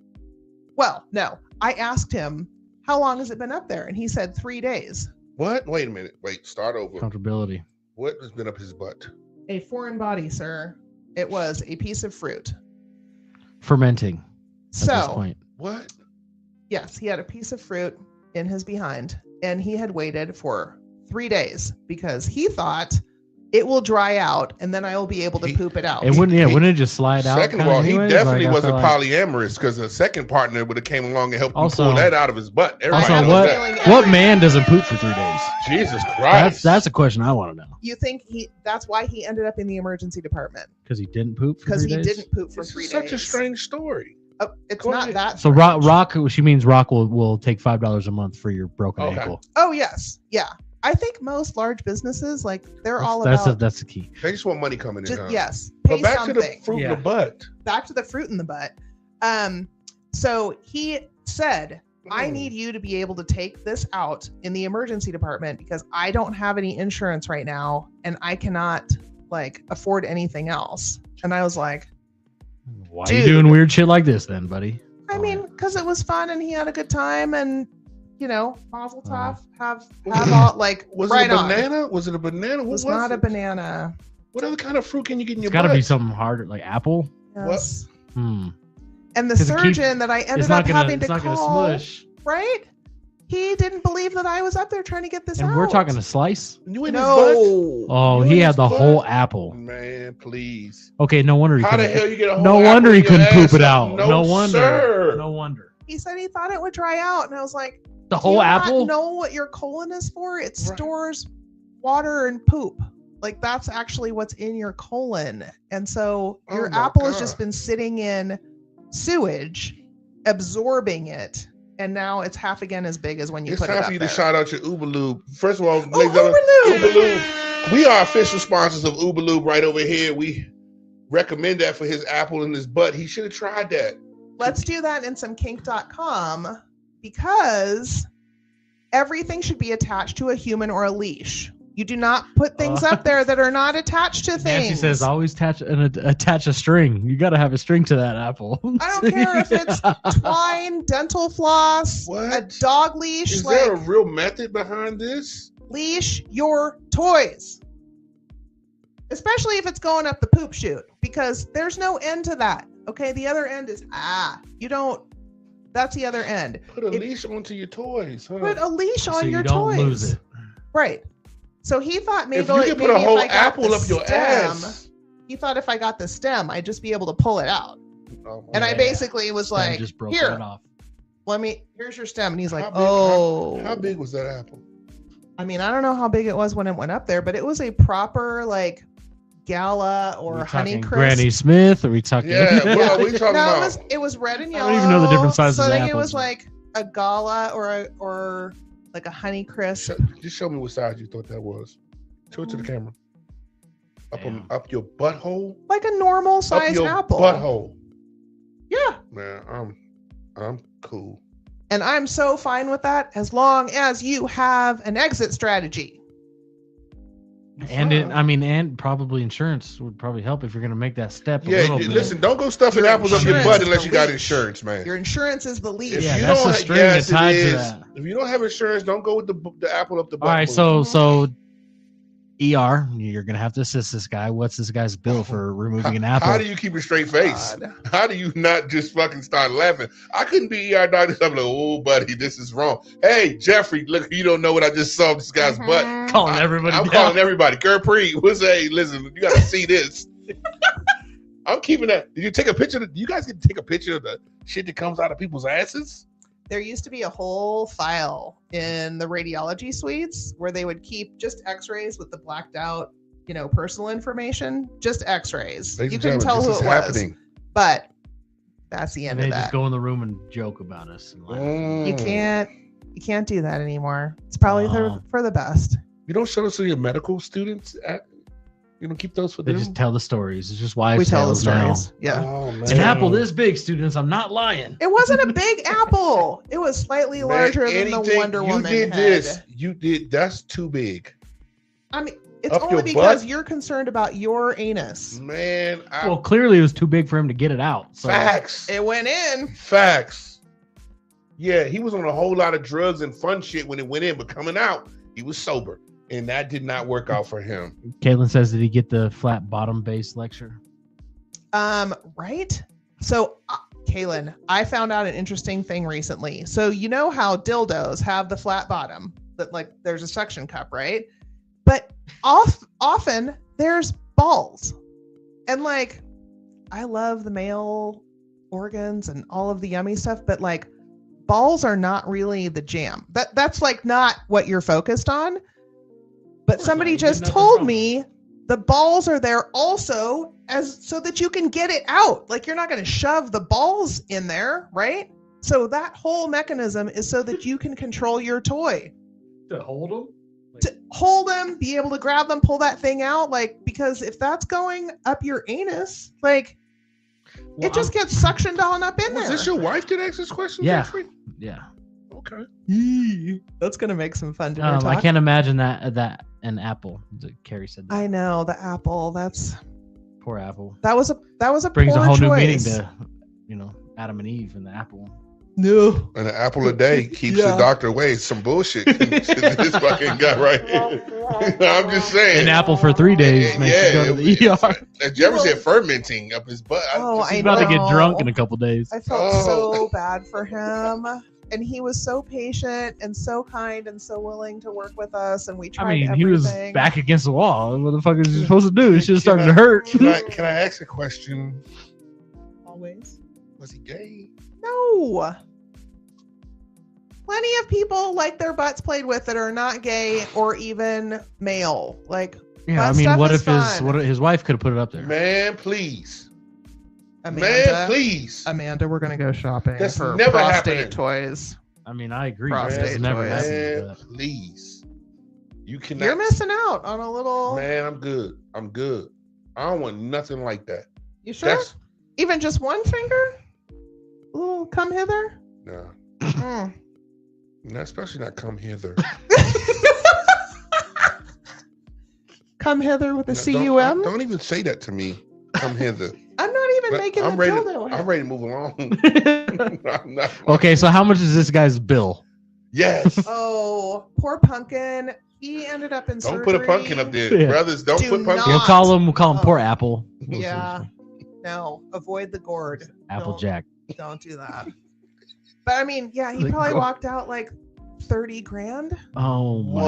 well, no, I asked him, how long has it been up there? And he said 3 days. What? Wait a minute. Wait, start over. Comfortability. What has been up his butt? A foreign body, sir. It was a piece of fruit. Fermenting. At this So, point. What? yes, he had a piece of fruit in his behind, and he had waited for 3 days because he thought it will dry out and then I will be able to poop it out. It wouldn't. Yeah, wouldn't it just slide out? Second of kinda all, he anyways? definitely Like, I wasn't feel like- polyamorous because the second partner would have came along and helped him Also- pull that out of his butt. Everybody Also, knows that. what man doesn't poop for 3 days? Jesus Christ. That's a question I want to know. You think that's why he ended up in the emergency department? Because he didn't poop for Because 3 he days? didn't poop for This 3 is days. such a strange story. Oh, it's Go not ahead. that. So strange. Rock, she means Rock will take $5 a month for your broken Okay. ankle. Oh yes, yeah. I think most large businesses, like they're all That's about that's the key. They just want money coming in. just Huh? yes, pay But back something. to the fruit in Yeah. the butt. Back to the fruit in the butt. So he said, I Mm. need you to be able to take this out in the emergency department because I don't have any insurance right now and I cannot like afford anything else. And I was like, Why are you Dude. doing weird shit like this then, buddy? I mean, because it was fun and he had a good time and you know, Mazel Tov, have all like Was right it a on. banana? Was it a banana? It What was was not it? a banana. What other kind of fruit can you get in It's your got to butt? be something harder, like apple. Yes. Hmm. And the 'Cause it keeps- surgeon that I ended It's not up gonna. having It's to not gonna call, smush. right? He didn't believe that I was up there trying to get this And out. we're talking a slice. You in his no. Oh, You he in had his the butt? whole butt? apple. Man, please. Okay, no wonder he How the couldn't. hell you get a whole No apple wonder in he your couldn't poop ass? it out. No wonder. Sir. No wonder. He said he thought it would dry out, and I was like, The "Do whole you apple. not know what your colon is for? It Right. stores water and poop. Like that's actually what's in your colon. And so Oh your my apple has God. just been sitting in sewage, absorbing it, and now it's half again as big as when you It's put it time up for you there. to shout out your Uber Lube. First of all, ladies and Uber gentlemen, Lube! Uber Lube. We are official sponsors of Uber Lube right over here. We recommend that for his apple in his butt. He should have tried that. Let's do that in some kink.com because everything should be attached to a human or a leash. You do not put things up there that are not attached to things. Nancy says always attach a string. You got to have a string to that apple. I don't care if it's twine, dental floss, a What? dog leash, Is like there a real method behind this? leash your toys. Especially if it's going up the poop chute, because there's no end to that. Okay, the other end is you don't. That's the other end. Put a If- leash onto your toys. Huh? Put a leash so on you your don't toys. lose it. Right. So he thought maybe If you could put a maybe whole if I got apple the up your stem, ass. He thought if I got the stem, I'd just be able to pull it out. Oh, And I Yeah. basically was Stem like, just broke here, right off. here's your stem. And he's like, How big- oh. How big was that apple? I mean, I don't know how big it was when it went up there, but it was a proper like gala or we honey talking crisp. Granny Smith? Are we talking? Yeah, what are we talking No, about? it was red and I yellow. don't even know the different sizes So I of think it apples. was like a gala or like a honey crisp. Just show me what size you thought that was. Show it to the camera. Damn. Up your butthole. Like a normal Up size your apple. butthole. Yeah. Man, I'm cool. And I'm so fine with that as long as you have an exit strategy. And probably insurance would probably help if you're gonna make that step. Yeah, a little bit. listen, don't go stuffing Your apples up your insurance butt unless is you the got leash. insurance, man. Your insurance is the leash. If Yeah, you that's don't the ha- string yes, that ties it to is. that. If you don't have insurance, don't go with the apple up the butt. All right, hole. so ER, you're gonna have to assist this guy. What's this guy's bill for removing an apple? How do you keep a straight face? God. How do you not just fucking start laughing? I couldn't be ER doctor. I'm like, oh, buddy, this is wrong. Hey, Jeffrey, look, you don't know what I just saw this guy's butt. calling everybody? I'm down. calling everybody. Gurpreet, what's hey, listen, you got to see this. I'm keeping that. Did you take a picture? Do you guys get to take a picture of the shit that comes out of people's asses? There used to be a whole file in the radiology suites where they would keep just x-rays with the blacked out, personal information, just x-rays. Ladies You and couldn't gentlemen, tell this who is it was, happening. but that's the And end they of just that. go in the room and joke about us. And laugh. You can't do that anymore. It's probably Wow. for the best. You don't show this to your medical students at You don't keep those for They them? just tell the stories. It's just wives' We tell the tales now. stories. Yeah. Oh, man. An apple this big, students. I'm not lying. It wasn't a big apple. It was slightly Man, larger than the anything Wonder Woman You did head. this. You did. That's too big. I mean, it's Up only your because butt? you're concerned about your anus. Man, Well, clearly it was too big for him to get it out. So. facts. It went in. Facts. Yeah, he was on a whole lot of drugs and fun shit when it went in, but coming out, he was sober. And that did not work out for him. Caitlin says, did he get the flat bottom base lecture? Right? So, Kaylin, I found out an interesting thing recently. So, you know how dildos have the flat bottom, that like there's a suction cup, right? But often there's balls. And like, I love the male organs and all of the yummy stuff, but like balls are not really the jam. That's like not what you're focused on. But somebody just told me the balls are there also as so that you can get it out. Like you're not going to shove the balls in there, right? So that whole mechanism is so that you can control your toy. To hold them? To hold them, be able to grab them, pull that thing out. Like, because if that's going up your anus, like it just gets suctioned on up in there. Was this your wife that asked this question? Yeah. Jeffrey? Yeah. Okay. That's going to make some fun dinner talk. I can't imagine that an apple. Carrie said that. I know, the apple. Poor apple. That was a Brings poor a whole new choice. meaning to, Adam and Eve and the apple. No. And an apple a day keeps the doctor away. Some bullshit. This fucking guy right here. I'm just saying. An apple for 3 days makes you go to the ER. As Jeffrey said, fermenting up his butt. He's about to get drunk in a couple days. I felt so bad for him. And he was so patient and so kind and so willing to work with us. And we tried everything. He was back against the wall. What the fuck is he supposed to do? It should have started to hurt. Can I ask a question? Always. Was he gay? No. Plenty of people like their butts played with that are not gay or even male. Like, yeah, I mean, what if his wife could have put it up there? Man, please. Amanda, Man, please. Amanda, we're gonna go shopping That's for never prostate happening. toys. I mean, I agree. Prostate It's never toys. happened. Man, please. You cannot. You're missing out on a little. Man, I'm good. I don't want nothing like that. You sure? Even just one finger? A little come hither? No. Mm. No, especially not come hither. Come hither with a No, cum? don't even say that to me. Come hither. I'm not even making I'm the ready. dildo. I'm ready to move along. I'm not- Okay, so how much is this guy's bill? Yes. Oh, poor pumpkin. He ended up in Don't surgery. put a pumpkin up there, Yeah. brothers. Don't Do put pumpkin. We'll call him poor Oh. apple. Yeah. No, avoid the gourd. Applejack. Don't do that. But I mean, yeah, he The probably gourd. walked out like 30 grand. Oh my!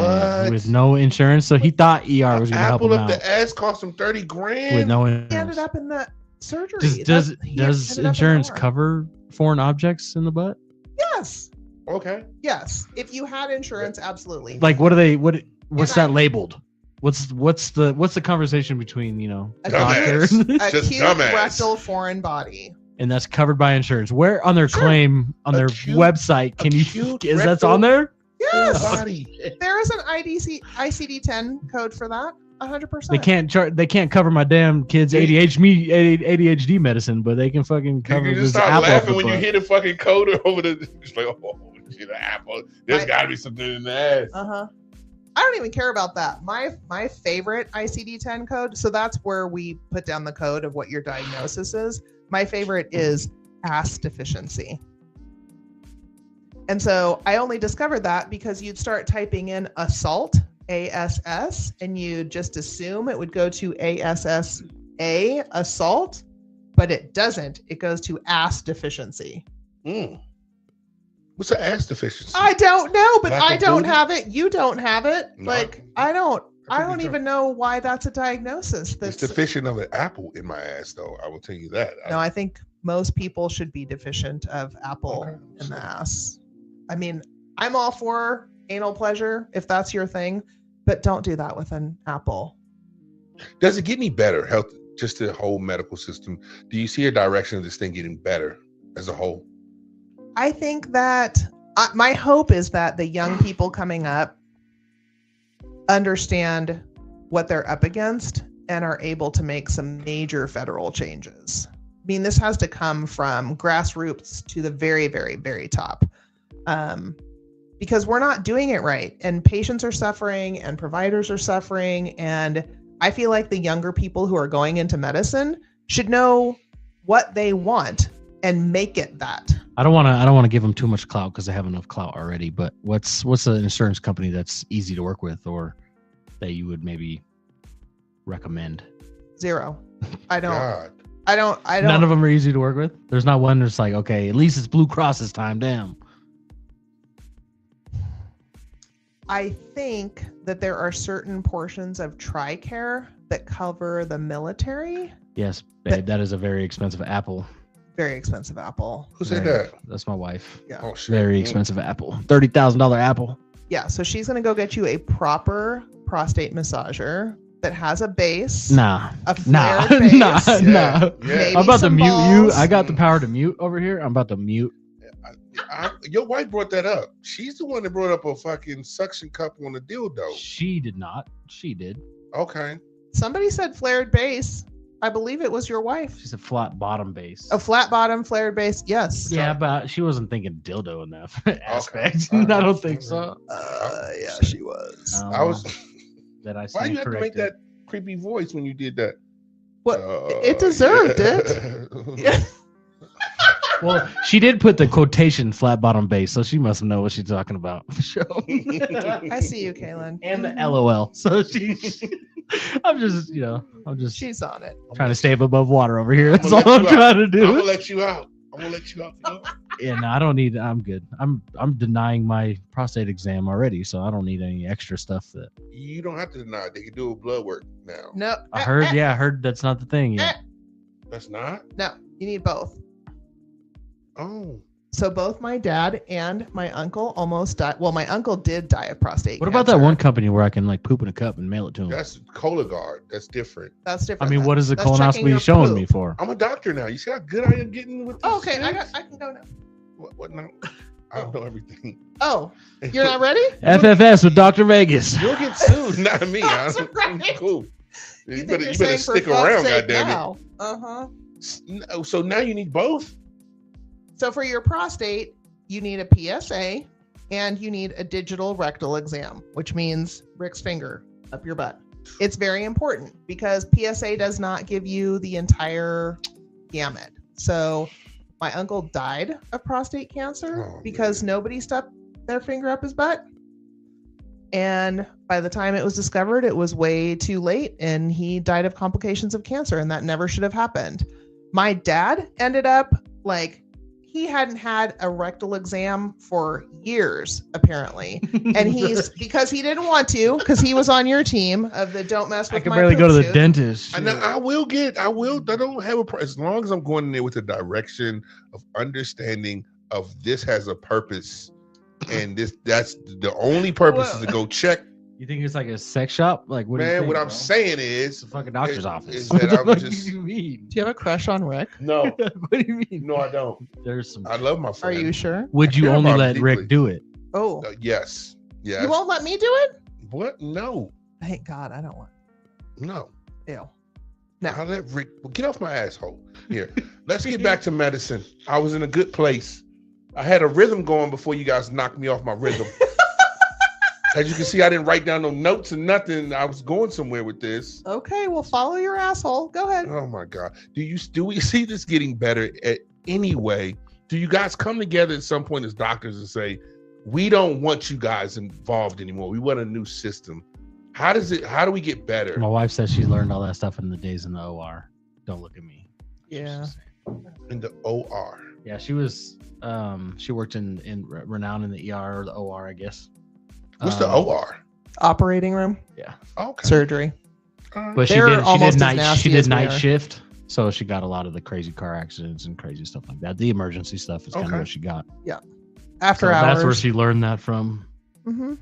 What? With no insurance, so he thought ER was going to help Apple him up out the ass cost him 30 grand. with no He ended insurance. up in the surgery. Does He does ended up in insurance OR. cover foreign objects in the butt? Yes. Okay. Yes. If you had insurance, absolutely. Like, what's that labeled? What's the conversation between A doctor Dumbass. Just acute dumbass. rectal foreign body. and that's covered by insurance? Where on their Sure. claim on their Acute- website can you acute is that's rectal- on there? Yes. Body. There is an ICD-10 code for that. 100%. They can't cover my damn kids' ADHD medicine, but they can fucking cover You this just start apple. laughing when you hear the fucking coder over the. It's like, oh shit, an apple. There's got to be something in the ass. Uh-huh. I don't even care about that. My favorite ICD-10 code, so that's where we put down the code of what your diagnosis is. My favorite is ass deficiency. And so I only discovered that because you'd start typing in assault, ASS, and you'd just assume it would go to ASSA, assault, but it doesn't. It goes to ass deficiency. What's an ass deficiency? I don't know, but Lack I of don't booty? have it. You don't have it. No, Like, I I don't be even know why that's a diagnosis. It's That's deficient of an apple in my ass, though. I will tell you that. no, I think most people should be deficient of apple Okay, in the so- ass. I mean, I'm all for anal pleasure if that's your thing, but don't do that with an apple. Does it get any better? Health, just the whole medical system. Do you see a direction of this thing getting better as a whole? I think that my hope is that the young people coming up understand what they're up against and are able to make some major federal changes. I mean, this has to come from grassroots to the very, very, very top, because we're not doing it right, and patients are suffering and providers are suffering. And I feel like the younger people who are going into medicine should know what they want and make it that. I don't want to give them too much clout because they have enough clout already. But what's an insurance company that's easy to work with or that you would maybe recommend? Zero. I don't. God. I don't. None of them are easy to work with. There's not one that's like, okay, at least it's Blue Cross this time. Damn. I think that there are certain portions of TRICARE that cover the military. Yes, babe, that is a very expensive apple. Very expensive apple. Who said that? That's my wife. Yeah. Oh shit. Very expensive apple. $30,000 apple. Yeah. So she's gonna go get you a proper prostate massager that has a base. Nah. A flared base. Nah. Yeah. Maybe I'm about to some mute balls. you. I got the power to mute over here. I'm about to mute. Your wife brought that up. She's the one that brought up a fucking suction cup on a dildo. She did not. She did. Okay. Somebody said flared base. I believe it was your wife. She's a flat bottom base. A flat bottom flared base. Yes. Yeah, but she wasn't thinking dildo in that aspect. All right. I don't think so. Yeah, she was. I was. That I Why you stand have to make corrected. that creepy voice when you did that? What? It deserved it. Yeah. Well, she did put the quotation flat bottom base, so she must know what she's talking about. For sure. I see you, Kaylin. And the LOL. So I'm just She's on it. trying to stay above water over here. That's I'm all gonna I'm let trying to I'm do. gonna let you out. I'm gonna let you out. Yeah, no, I don't need. I'm good. I'm denying my prostate exam already, so I don't need any extra stuff. That You don't have to deny it. They can do a blood work now. No. I heard. Yeah, I heard that's not the thing yet. That's not. No, you need both. Oh. So both my dad and my uncle almost died. Well, my uncle did die of prostate What about that one company where I can like poop in a cup and mail it to him? That's Cologuard. That's different. That's different. I mean, what is the That's checking colonoscopy your showing poop. me for? I'm a doctor now. You see how good I am getting with this? Oh, okay, shit? I can go now. What now? I don't know everything. Oh, you're not ready? FFS with Dr. Vegas. You'll get sued, not me. That's I'm right. cool. You You think better, you're you better saying for stick fuck's around, sake goddammit. now. Uh-huh. So now you need both? So for your prostate, you need a PSA and you need a digital rectal exam, which means Rick's finger up your butt. It's very important because PSA does not give you the entire gamut. So my uncle died of prostate cancer because nobody stuck their finger up his butt. And by the time it was discovered, it was way too late and he died of complications of cancer, and that never should have happened. My dad ended up he hadn't had a rectal exam for years, apparently. And because he didn't want to, because he was on your team of the don't mess with I can my barely go to the suit. dentist. I don't have a problem. As long as I'm going in there with a direction of understanding of this has a purpose. And that's the only purpose is to go check. You think it's like a sex shop? Like what? do you Man, think, what I'm bro? saying is It's a fucking doctor's is office. that I'm What just- do you mean? Do you have a crush on Rick? no, What do you mean? no, I don't. There's some. I love my Are friend. you sure? Would you care only about let him Rick deeply. do it? Oh, Yes. Yes. you won't let me do it? What? No. Thank God, I don't want. No. Ew. I'll let Rick get off my asshole. Here. Let's get back to medicine. I was in a good place. I had a rhythm going before you guys knocked me off my rhythm. As you can see, I didn't write down no notes and nothing. I was going somewhere with this. Okay, well, follow your asshole. Go ahead. Oh my God. Do we see this getting better at any way? Do you guys come together at some point as doctors and say, we don't want you guys involved anymore. We want a new system. How do we get better? My wife says she learned all that stuff in the days in the OR. Don't look at me. Yeah. In the OR. Yeah, she was. She worked in Renown in the ER or the OR, I guess. What's the OR? Operating room, Yeah, Okay. surgery. but she They're did. She almost did as night. nasty She did as we night are. shift, so she got a lot of the crazy car accidents and crazy stuff like that. The emergency stuff is kind Okay. of what she got. After So hours. that's where she learned that from. Mhm.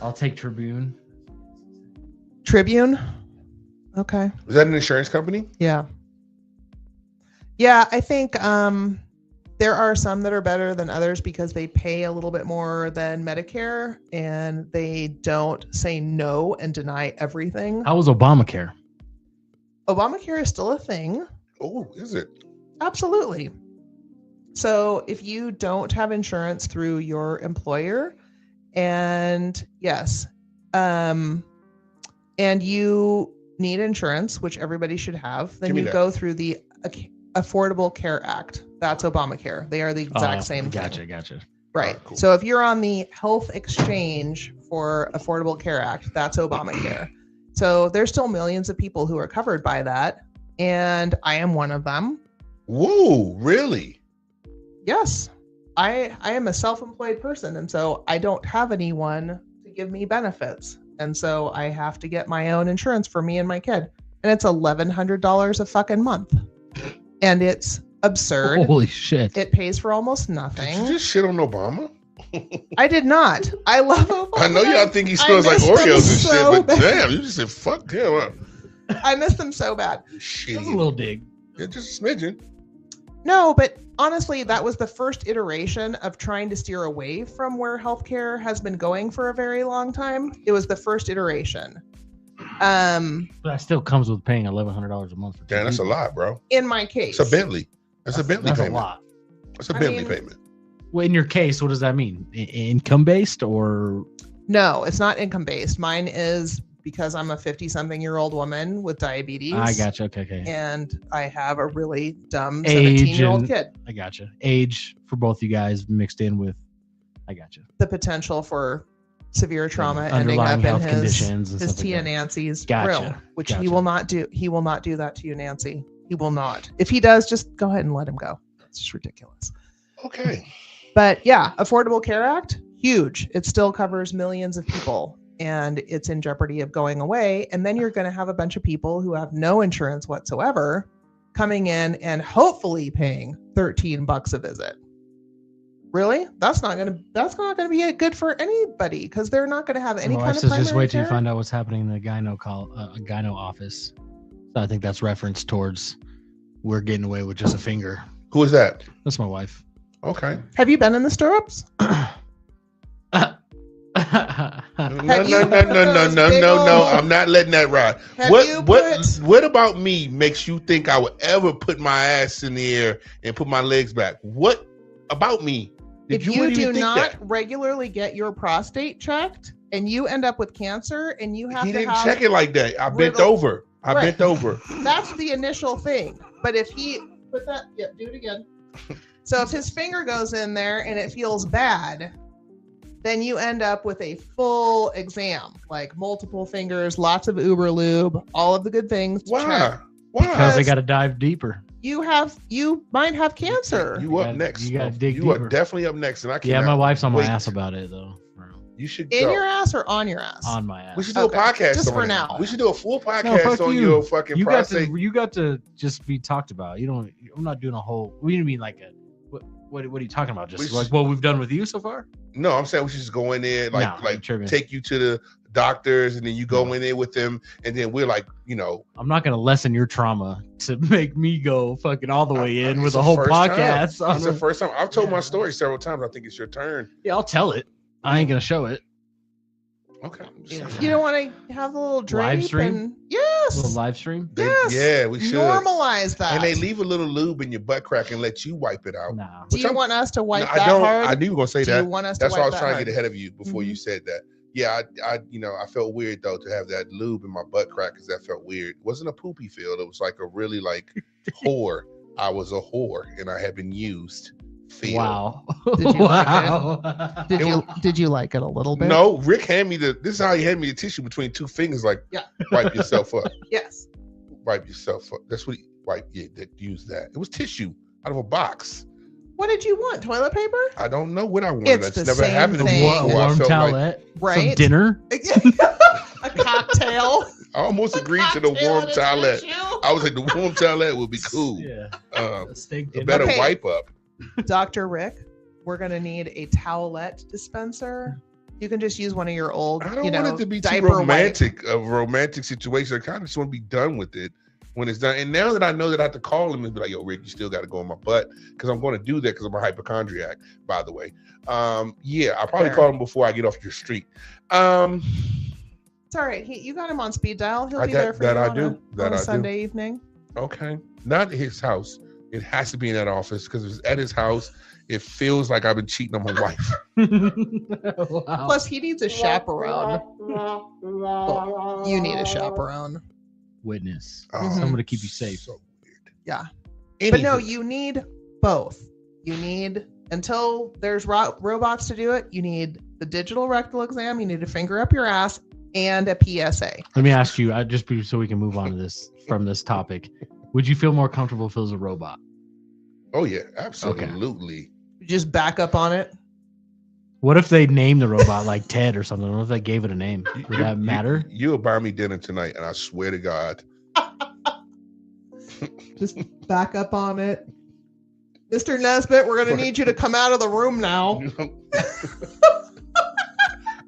I'll take Tribune. Tribune. Okay. Is that an insurance company? Yeah. Yeah, I think there are some that are better than others because they pay a little bit more than Medicare and they don't say no and deny everything. How was Obamacare? Obamacare is still a thing. Oh, is it? Absolutely. So if you don't have insurance through your employer, and yes, and you need insurance, which everybody should have, then you go through the Affordable Care Act. That's Obamacare. They are the exact same thing. Gotcha. Right. Cool. So if you're on the health exchange for Affordable Care Act, that's Obamacare. So there's still millions of people who are covered by that. And I am one of them. Whoa, really? Yes. I am a self-employed person. And so I don't have anyone to give me benefits. And so I have to get my own insurance for me and my kid. And it's $1,100 a fucking month. And it's absurd. Holy shit. It pays for almost nothing. Did you just shit on Obama? I did not. I love Obama. I know y'all think he smells like Oreos and shit, but damn, you just said fuck him. I miss them so bad. Shit. Just a little dig. Yeah, just a smidgen. No, but honestly, that was the first iteration of trying to steer away from where healthcare has been going for a very long time. It was the first iteration. But that still comes with paying $1,100 a month. Damn, that's a lot, bro. In my case. It's a Bentley. That's a Bentley That's payment. a lot. That's a Bentley payment. Well, in your case, what does that mean? Income based or? No, it's not income based. Mine is because I'm a 50-something-year-old woman with diabetes. I gotcha. Okay. And I have a really dumb Age 17-year-old and- kid. I gotcha. Age for both you guys mixed in with. I gotcha. The potential for severe trauma ending Underlying up in health his conditions and stuff like Tia that. Nancy's Gotcha. room, which he Gotcha. will not do. He will not do that to you, Nancy. He will not. If he does, just go ahead and let him go. It's just ridiculous. Okay. But yeah, Affordable Care Act, huge. It still covers millions of people and it's in jeopardy of going away. And then you're going to have a bunch of people who have no insurance whatsoever coming in and hopefully paying $13 a visit. Really? That's not going to be good for anybody because they're not going to have any My kind wife of says primary just wait till care. you find out what's happening in the gyno office. So I think that's reference towards we're getting away with just a finger. Who is that? That's my wife. Okay. Have you been in the stirrups? No. Have you put those big No. old- I'm not letting that ride. Have you What about me makes you think I would ever put my ass in the air and put my legs back? What about me? If you do not regularly get your prostate checked and you end up with cancer and you have He to didn't have check it like that. I bent little- over. I Right. bent over. That's the initial thing. But if he put that, yeah, do it again. So if his finger goes in there and it feels bad, then you end up with a full exam, like multiple fingers, lots of Uber lube, all of the good things. to Why? check. Why? Because they got to dive deeper. You might have cancer. You up next. You gotta dig You are deeper. definitely up next, and I can't. Yeah, my wife's on my wait. ass about it though. You should In go. your ass or on your ass? On my ass. We should do Okay, a podcast just on for it. now. We should do a full No, podcast fuck on you. your fucking prostate. You got to just be talked about. You don't. I'm not doing a whole. We didn't mean like a. What are you talking about? Just We like what we've done with you so far? No, I'm saying we should just go in there, No, you're like tripping. take you to the doctors, and then you go in there with them, and then we're like, I'm not going to lessen your trauma to make me go fucking all the way in It's with the a whole first podcast. time. It's the first time. I've told my story several times. I think it's your turn. Yeah, I'll tell it. I ain't going to show it. Okay. You don't want to have a little drape Live stream? and yes, A little live stream? yes. Yeah, we should. Normalize that. And they leave a little lube in your butt crack and let you wipe it out. Nah. Do you want us to wipe No, that I don't. hard? I knew you were gonna say Do that. you want us That's to why I wipe was that trying hard? to get ahead of you before you said that. Yeah, I felt weird though to have that lube in my butt crack because that felt weird. It wasn't a poopy feel. It was like a really like whore. I was a whore and I had been used. Feel. Wow. Did you like wow. Did you like it a little bit? No, Rick handed me this is how he handed me the tissue between two fingers, like Yeah. wipe yourself up. Yes. Wipe yourself up. That's what he use that. It was tissue out of a box. What did you want? Toilet paper? I don't know what I wanted. It's That's the never same happened to me thing. before. I Warm felt like towelette. Right. Some dinner. A cocktail. I almost agreed to the Cocktail warm and a towelette. tissue. I was like, the warm towelette would be cool. Yeah. Um, A steak a dinner. better Okay. wipe up. Dr. Rick, we're gonna need a towelette dispenser. You can just use one of your old, I don't want it to be too diaper wipe. romantic, a romantic situation. I kind of just want to be done with it when it's done. And now that I know that I have to call him and be like, yo, Rick, you still got to go in my butt because I'm going to do that because I'm a hypochondriac, by the way. Yeah, I'll probably Fair. call him before I get off your street. It's all right. You got him on speed dial. He'll be there for you on a Sunday evening. Okay. Not at his house. It has to be in that office because if it's at his house, it feels like I've been cheating on my wife. Wow. Plus, he needs a chaperone. Well, you need a chaperone. Witness. Someone to keep you safe. So weird. Yeah. But no, you need both. You need, until there's robots to do it, you need the digital rectal exam, you need a finger up your ass, and a PSA. Let me ask you, so we can move on to this from this topic. Would you feel more comfortable if it was a robot? Oh yeah, absolutely. Okay. Just back up on it. What if they named the robot like Ted or something? What if they gave it a name? Would that matter? You'll buy me dinner tonight, and I swear to God. Just back up on it. Mr. Nesbitt, we're going to need you to come out of the room now.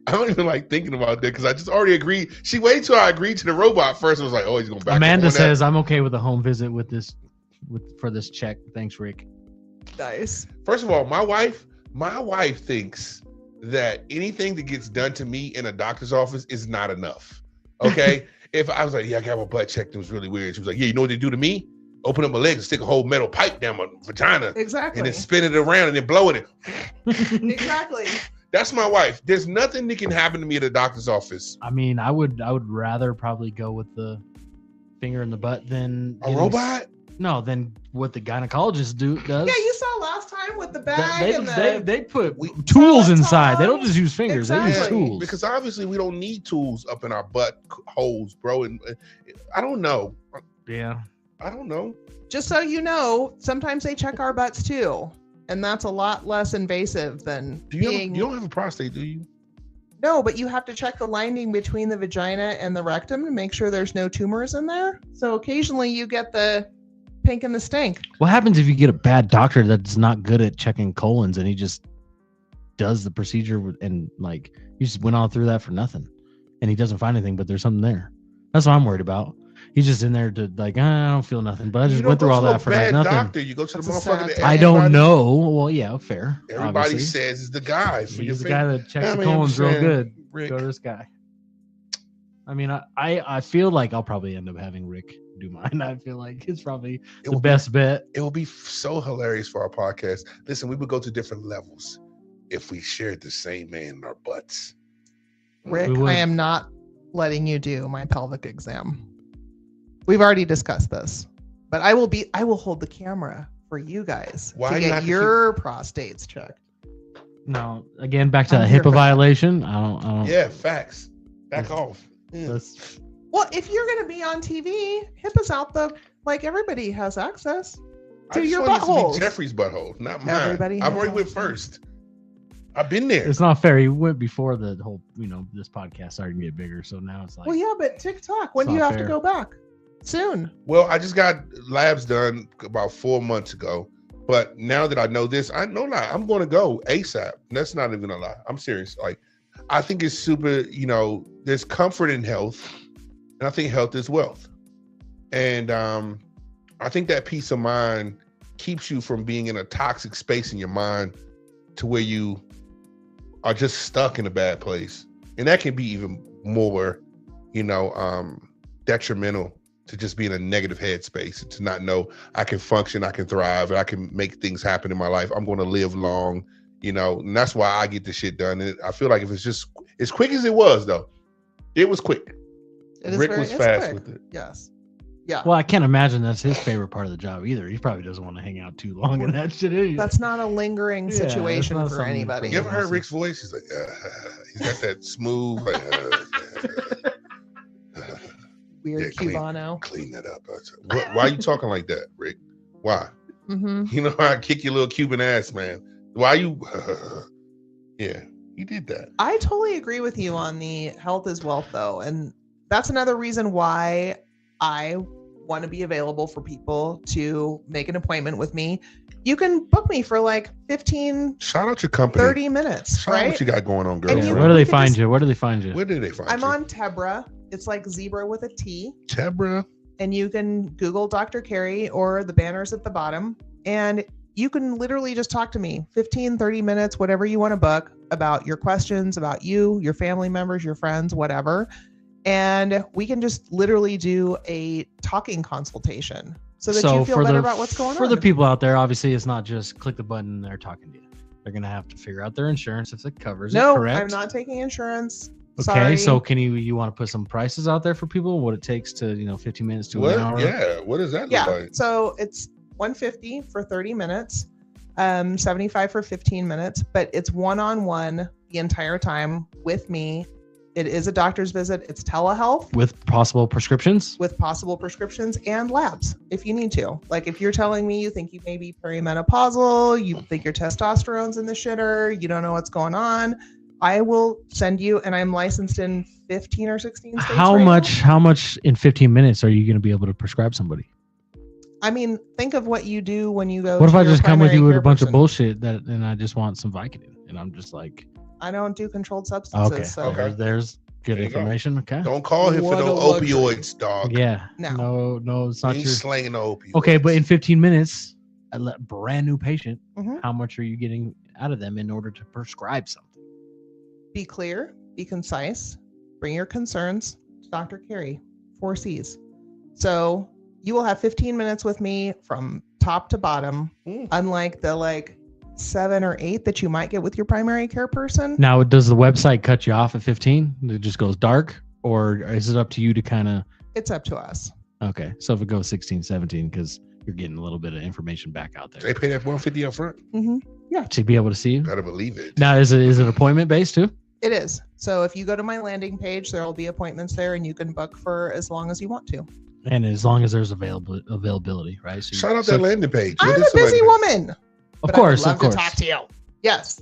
I don't even like thinking about that because I just already agreed. She waited till I agreed to the robot first. I was like, oh, he's going to back Amanda up on says, that. I'm okay with a home visit for this check. Thanks, Rick. Nice. First of all, my wife thinks that anything that gets done to me in a doctor's office is not enough. Okay? If I was like, yeah, I got my butt checked, it was really weird. She was like, yeah, you know what they do to me? Open up my legs and stick a whole metal pipe down my vagina. Exactly. And then spin it around and then blow it. Exactly. That's my wife. There's nothing that can happen to me at a doctor's office. I mean, I would rather probably go with the finger in the butt than a robot. No, than what the gynecologist does. Yeah, you saw last time with the bag they put tools inside. They don't just use fingers. Exactly. They use tools. Because obviously we don't need tools up in our butt holes, bro. And I don't know. Yeah. I don't know. Just so you know, sometimes they check our butts too. And that's a lot less invasive than you don't have a prostate, do you? No, but you have to check the lining between the vagina and the rectum to make sure there's no tumors in there. So occasionally you get the pink and the stink. What happens if you get a bad doctor that's not good at checking colons and he just does the procedure and like you just went all through that for nothing and he doesn't find anything, but there's something there? That's what I'm worried about. He's just in there to like, I don't feel nothing, but I just went through all that for nothing. Doctor. You go to the motherfucker. I don't know. Well, yeah, fair. Everybody obviously says it's the guy. He's the guy that checks the colons real good. Rick. Go to this guy. I mean, I feel like I'll probably end up having Rick do mine. I feel like it's probably the best bet. It will be so hilarious for our podcast. Listen, we would go to different levels if we shared the same man in our butts. Rick, I am not letting you do my pelvic exam. We've already discussed this, but I will hold the camera for you guys to get your prostates checked. No, again, back to that HIPAA violation. I don't. Yeah, facts. Back off. Yeah. Well, if you're going to be on TV, HIPAA's out like everybody has access to your butthole. Jeffrey's butthole, not mine. Everybody I've already went first. I've been there. It's not fair. He went before the whole, this podcast started to get bigger. So now it's like. Well, yeah, but TikTok. When do you have to go back? Soon. Well, I just got labs done about 4 months ago, but now that I know this, I'm going to go ASAP. That's not even a lie. I'm serious. Like, I think it's super. There's comfort in health, and I think health is wealth. And I think that peace of mind keeps you from being in a toxic space in your mind to where you are just stuck in a bad place, and that can be even more, detrimental. To just be in a negative headspace and to not know I can function, I can thrive, I can make things happen in my life. I'm going to live long, and that's why I get this shit done. And I feel like if it's just as quick as it was, though, it was quick. Rick was fast with it. Yes. Yeah. Well, I can't imagine that's his favorite part of the job either. He probably doesn't want to hang out too long in that shit either. That's not a lingering situation for anybody. You ever heard Rick's voice? He's like, he's got that smooth, like, weird Cubano. Clean that up. Why are you talking like that, Rick? Why? Mm-hmm. I kick your little Cuban ass, man. Why you? Yeah, he did that. I totally agree with you on the health is wealth, though, and that's another reason why I want to be available for people to make an appointment with me. You can book me for like 15. Shout out your company. 30 minutes. Shout out what you got going on, girl. Yeah, where do they find you? Where do they find you? Where do they find you? I'm on Tebra. It's like zebra with a T. Tebra. And you can Google Dr. Carey or the banners at the bottom. And you can literally just talk to me 15, 30 minutes, whatever you want to book, about your questions, about you, your family members, your friends, whatever. And we can just literally do a talking consultation so that you feel better about what's going on. For the people out there, obviously, it's not just click the button and they're talking to you. They're going to have to figure out their insurance if it covers it, correct? No, I'm not taking insurance. Okay, Sorry. so can you want to put some prices out there for people? What it takes to 15 minutes to an hour? Yeah, what does that look like? So it's $150 for 30 minutes, $75 for 15 minutes, but it's one-on-one the entire time with me. It is a doctor's visit. It's telehealth with possible prescriptions and labs if you need to. Like if you're telling me you think you may be perimenopausal, you think your testosterone's in the shitter, you don't know what's going on, I will send you, and I'm licensed in 15 or 16 states. How much in 15 minutes are you going to be able to prescribe somebody? I mean, think of what you do when you go. What if I just come with you with a bunch person. of bullshit and I just want some Vicodin and I'm just like, I don't do controlled substances. Okay. There's good information. Okay. Don't call him for no opioids, dog. Yeah. No, it's not true. Slanging the opioids. Okay, but in 15 minutes, a brand new patient, how much are you getting out of them in order to prescribe something? Be clear, be concise, bring your concerns to Dr. Carey, 4 C's. So you will have 15 minutes with me from top to bottom, unlike the 7 or 8 that you might get with your primary care person. Now, does the website cut you off at 15? It just goes dark, or is it up to you to kind of? It's up to us. Okay, so if it goes 16, 17, because you're getting a little bit of information back out there. They pay that $150 up front. Yeah, to be able to see you. Gotta believe it. Now, is it appointment based too? It is. So if you go to my landing page, there will be appointments there, and you can book for as long as you want to. And as long as there's availability, right? So shout out that landing page. I'm a busy woman. Of course, I would love to talk to you. Yes.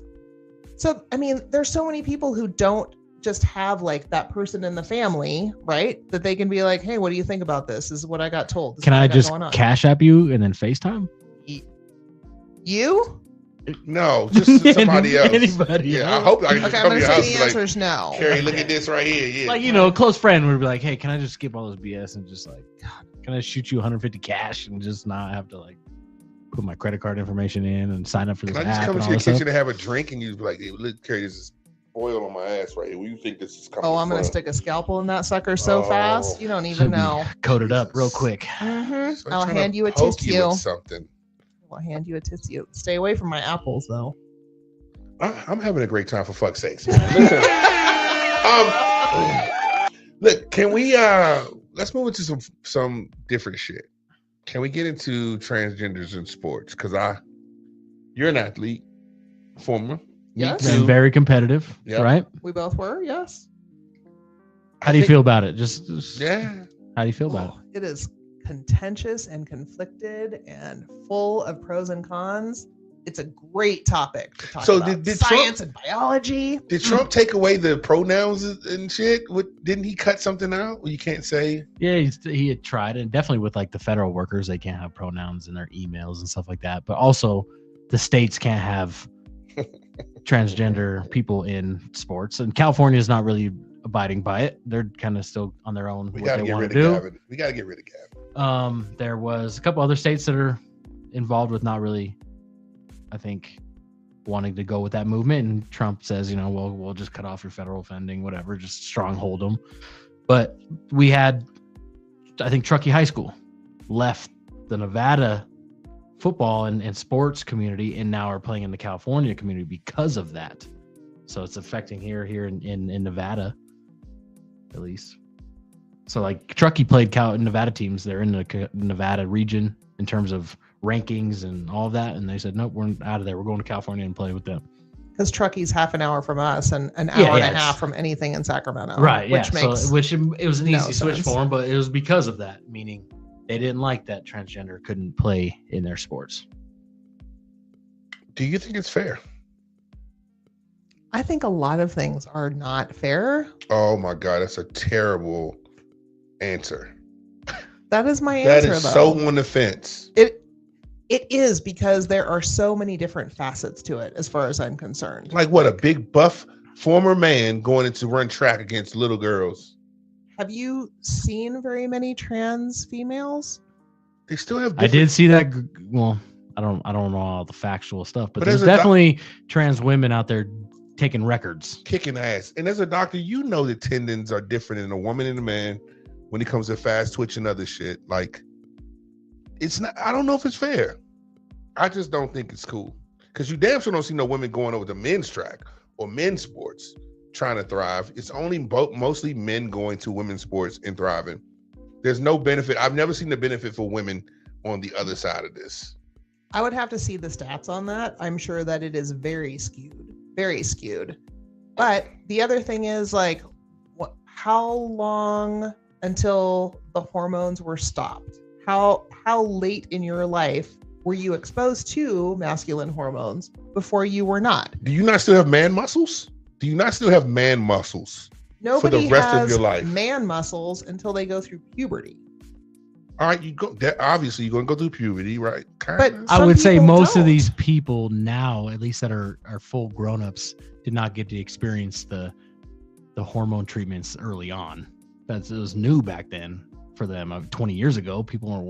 So, I mean, there's so many people who don't just have that person in the family, right? That they can be like, hey, what do you think about this? This is what I got told. Can I just Cash App you and then FaceTime? You? No, just somebody else. Anybody. Yeah, I hope I can come to your house. The answer is no. Carrie, look at this right here. Yeah. A close friend would be like, hey, can I just skip all this BS and just can I shoot you 150 cash and just not have to put my credit card information in and sign up for this app? Can I just come to your kitchen and have a drink and you'd be like, hey, look, Carrie, this is oil on my ass right here. Where you think this is coming from? I'm going to stick a scalpel in that sucker so fast. You don't even know. Coated up real quick. So I'll hand you a tissue. Something. I'll hand you a tissue. Stay away from my apples, though. I'm having a great time, for fuck's sakes. Listen, look, can we let's move into some different shit. Can we get into transgenders in sports? Because you're an athlete, former. Yes. And very competitive, right? We both were, yes. How do you feel about it? Just yeah. How do you feel about it? It is contentious and conflicted and full of pros and cons. It's a great topic to talk about. Did science and biology. Did Trump take away the pronouns and shit? Didn't he cut something out where you can't say? Yeah, he had tried, and definitely with the federal workers, they can't have pronouns in their emails and stuff like that. But also, the states can't have transgender people in sports, and California is not really abiding by it. They're kind of still on their own. We gotta get rid of Gavin. We gotta get rid of Gavin. There was a couple other states that are involved with not really, I think, wanting to go with that movement, and Trump says, we'll just cut off your federal funding, whatever, just stronghold them. But we had, I think, Truckee High School left the Nevada football and sports community and now are playing in the California community because of that. So it's affecting here in Nevada, at least. So Truckee played Nevada teams. They're in the Nevada region in terms of rankings and all of that, and they said nope, we're out of there, we're going to California and play with them, because Truckee's half an hour from us and an hour and a half from anything in Sacramento, right? Which makes it was an easy switch for them, but it was because of that, meaning they didn't like that transgender couldn't play in their sports. Do you think it's fair? I think a lot of things are not fair. Oh my God, that's a terrible answer. That is my answer. That is so on the fence. It is, because there are so many different facets to it, as far as I'm concerned. Like what, a big buff former man going into run track against little girls. Have you seen very many trans females? They still have. I did see that. Well, I don't know all the factual stuff, but there's definitely trans women out there taking records, kicking ass. And as a doctor, you know that tendons are different in a woman and a man when it comes to fast twitch and other shit. Like, it's not. I don't know if it's fair. I just don't think it's cool because you damn sure don't see no women going over to men's track or men's sports trying to thrive. It's only mostly men going to women's sports and thriving. There's no benefit. I've never seen the benefit for women on the other side of this. I would have to see the stats on that. I'm sure that it is very skewed. But the other thing is, like, how long until the hormones were stopped? How late in your life were you exposed to masculine hormones before you were not? Do you not still have man muscles? Do you not still have man muscles? Nobody for the rest has of your life? Man muscles until they go through puberty. All right, obviously you're going to go through puberty, right? But I would say most of don't. these people now, at least that are full grown-ups, did not get to experience the hormone treatments early on. It was new back then for them. 20 years ago, people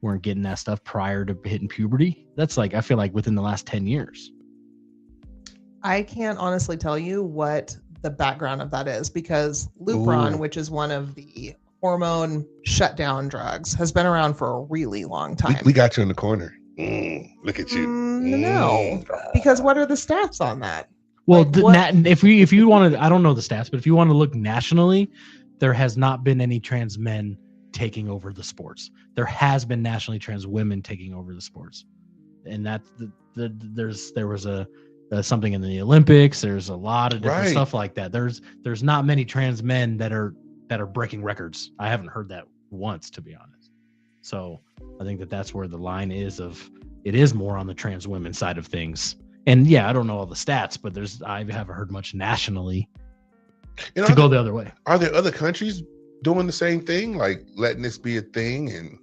weren't getting that stuff prior to hitting puberty. That's like, I feel like within the last 10 years. I can't honestly tell you what the background of that is because Lupron, which is one of the hormone shutdown drugs, has been around for a really long time. We got you in the corner. Look at you. No, because what are the stats on that? Well, Like, if you want to, I don't know the stats, but if you want to look nationally, there has not been any trans men taking over the sports. There has been nationally trans women taking over the sports, and that's there was something in the Olympics. There's a lot of different stuff like that. There's not many trans men that are breaking records. I haven't heard that once, to be honest. So I think that's where the line is it is more on the trans women side of things. And yeah, I don't know all the stats, but I haven't heard much nationally to go the other way. Are there other countries doing the same thing, like letting this be a thing? And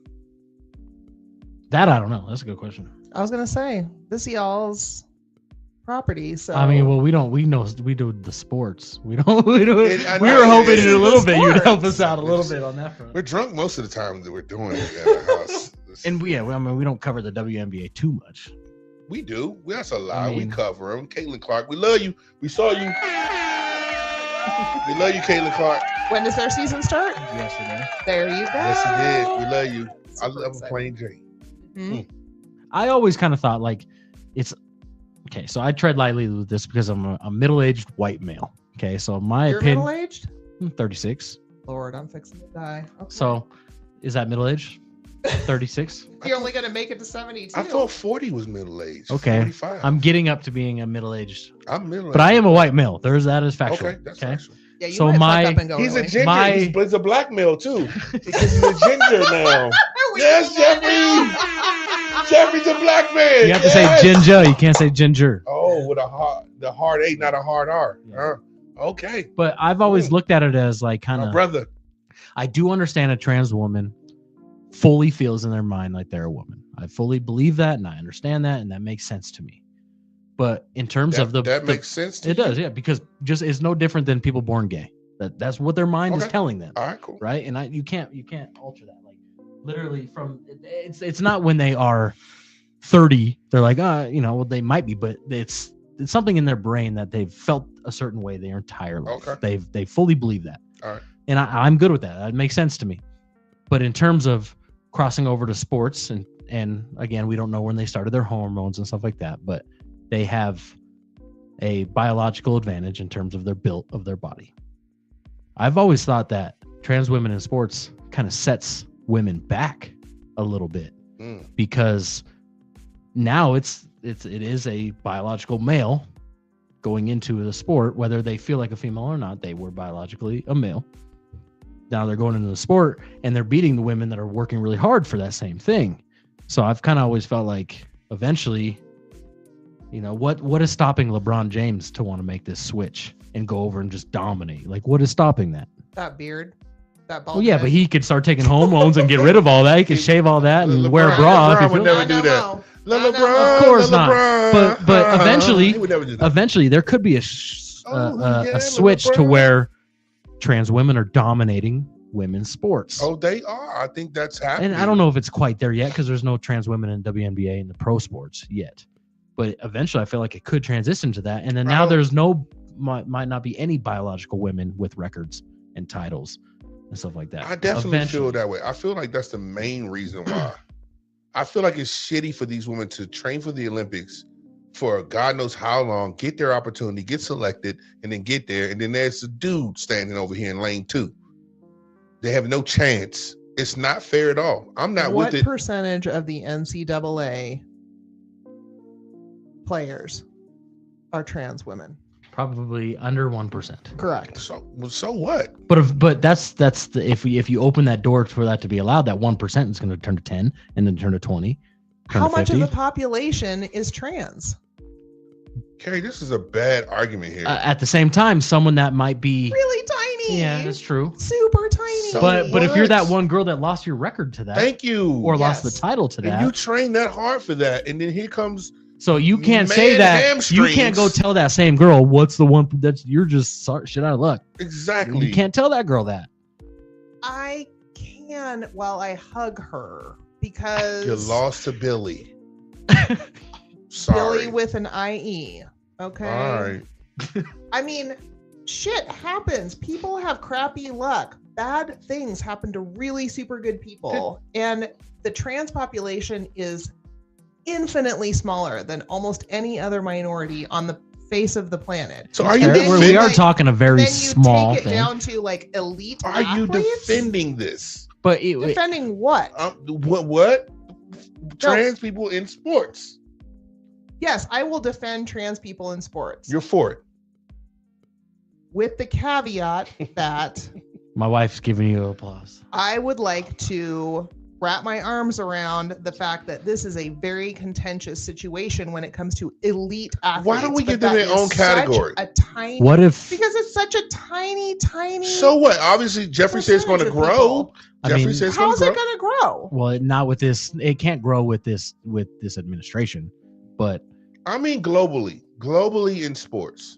that I don't know. That's a good question. I was gonna say this y'all's property. So I mean, well, we do the sports. We don't. We I were know, hoping it's in a little bit you'd sports. help us out a little bit on that front. we're drunk most of the time that we're doing it at our house. And we don't cover the WNBA too much. We do. That's a lie. I mean, we cover them. Caitlin Clark, we love you. We saw you. We love you, Caitlin Clark. when does their season start? Yesterday. There you go. Yes, you did. We love you. I Super love a excited. plain Jane. Mhm. I always kind of thought like it's okay. So I tread lightly with this because I'm a middle-aged white male. Okay, so my You're opinion, middle-aged? I'm 36. Lord, I'm fixing to die. Okay. So is that middle-aged? 36. You're only gonna make it to 72. I thought 40 was middle aged. Okay. 45. I'm getting up to being a middle-aged, I'm middle aged. but I am a white male. That is factual. Okay, that's factual. Yeah, you So might my- fuck up and go He's a away. ginger. He's a black male too. Because he's a ginger now. Yes, Jeffrey. Jeffrey's a black man. You have to Yes. say ginger. You can't say ginger. Oh, with the hard A, not a hard R. Yeah. Okay. But I've always looked at it as like kind My of. brother. I do understand a trans woman fully feels in their mind like they're a woman. I fully believe that, and I understand that, and that makes sense to me. But in terms of That makes sense to it you? does, yeah, because just it's no different than people born gay. That's what their mind is Okay. telling them, All right, cool. right? And you can't alter that. Like literally from it's not when they are 30, they're like, well, they might be, but it's something in their brain that they've felt a certain way their entire life. Okay. They fully believe that. All right. And I'm good with that. That makes sense to me. But in terms of crossing over to sports, and again, we don't know when they started their hormones and stuff like that, but they have a biological advantage in terms of their build of their body. I've always thought that trans women in sports kind of sets women back a little bit because now it is a biological male going into the sport, whether they feel like a female or not. They were biologically a male. Now they're going into the sport and they're beating the women that are working really hard for that same thing. So I've kind of always felt like eventually, what is stopping LeBron James to want to make this switch and go over and just dominate? Like, what is stopping that? That beard, that bald Well, yeah, head. but he could start taking hormones and get rid of all that. He could shave all that and wear a bra. if he LeBron would feels- never do that. No, no. LeBron, Of course not. LeBron. But eventually, He would never do that. eventually there could be a switch to LeBron. where trans women are dominating women's sports. Oh, they are. I think that's happening. And I don't know if it's quite there yet because there's no trans women in WNBA and the pro sports yet. but eventually I feel like it could transition to that. And then now there's might not be any biological women with records and titles and stuff like that. I definitely feel that way. I feel like that's the main reason why. I feel like it's shitty for these women to train for the Olympics for God knows how long, get their opportunity, get selected, and then get there. And then there's a dude standing over here in lane 2. They have no chance. It's not fair at all. I'm not with it. What percentage of the NCAA players are trans women? Probably under 1%. Correct. So what? But that's the if you open that door for that to be allowed, that 1% is going to turn to 10 and then turn to 20. How much of the population is trans? Carrie, this is a bad argument here. At the same time, someone that might be really tiny. Yeah, that's true. Super tiny. So but if you're that one girl that lost your record to that, thank you, or lost the title to that, and you train that hard for that, and then here comes. So you can't say that. Hamstrings. You can't go tell that same girl what's the one that's you're just shit out of luck. Exactly. You can't tell that girl that. I can while I hug her because you lost to Billy. Sorry. Billy with an IE. Okay. All right. I mean, shit happens. People have crappy luck. Bad things happen to really super good people. And the trans population is infinitely smaller than almost any other minority on the face of the planet. So are you we are talking a very small take it thing. Down to like elite Are athletes? you defending this? But defending what? What? Trans people in sports. Yes, I will defend trans people in sports. You're for it. With the caveat that my wife's giving you applause. I would like to wrap my arms around the fact that this is a very contentious situation when it comes to elite athletes. Why don't we give them their own category? What if? Because it's such a tiny. So what? Obviously, Jeffrey says it's going to grow. Jeffrey says how's it going to grow? Well, not with this. It can't grow with this administration. But I mean, globally in sports,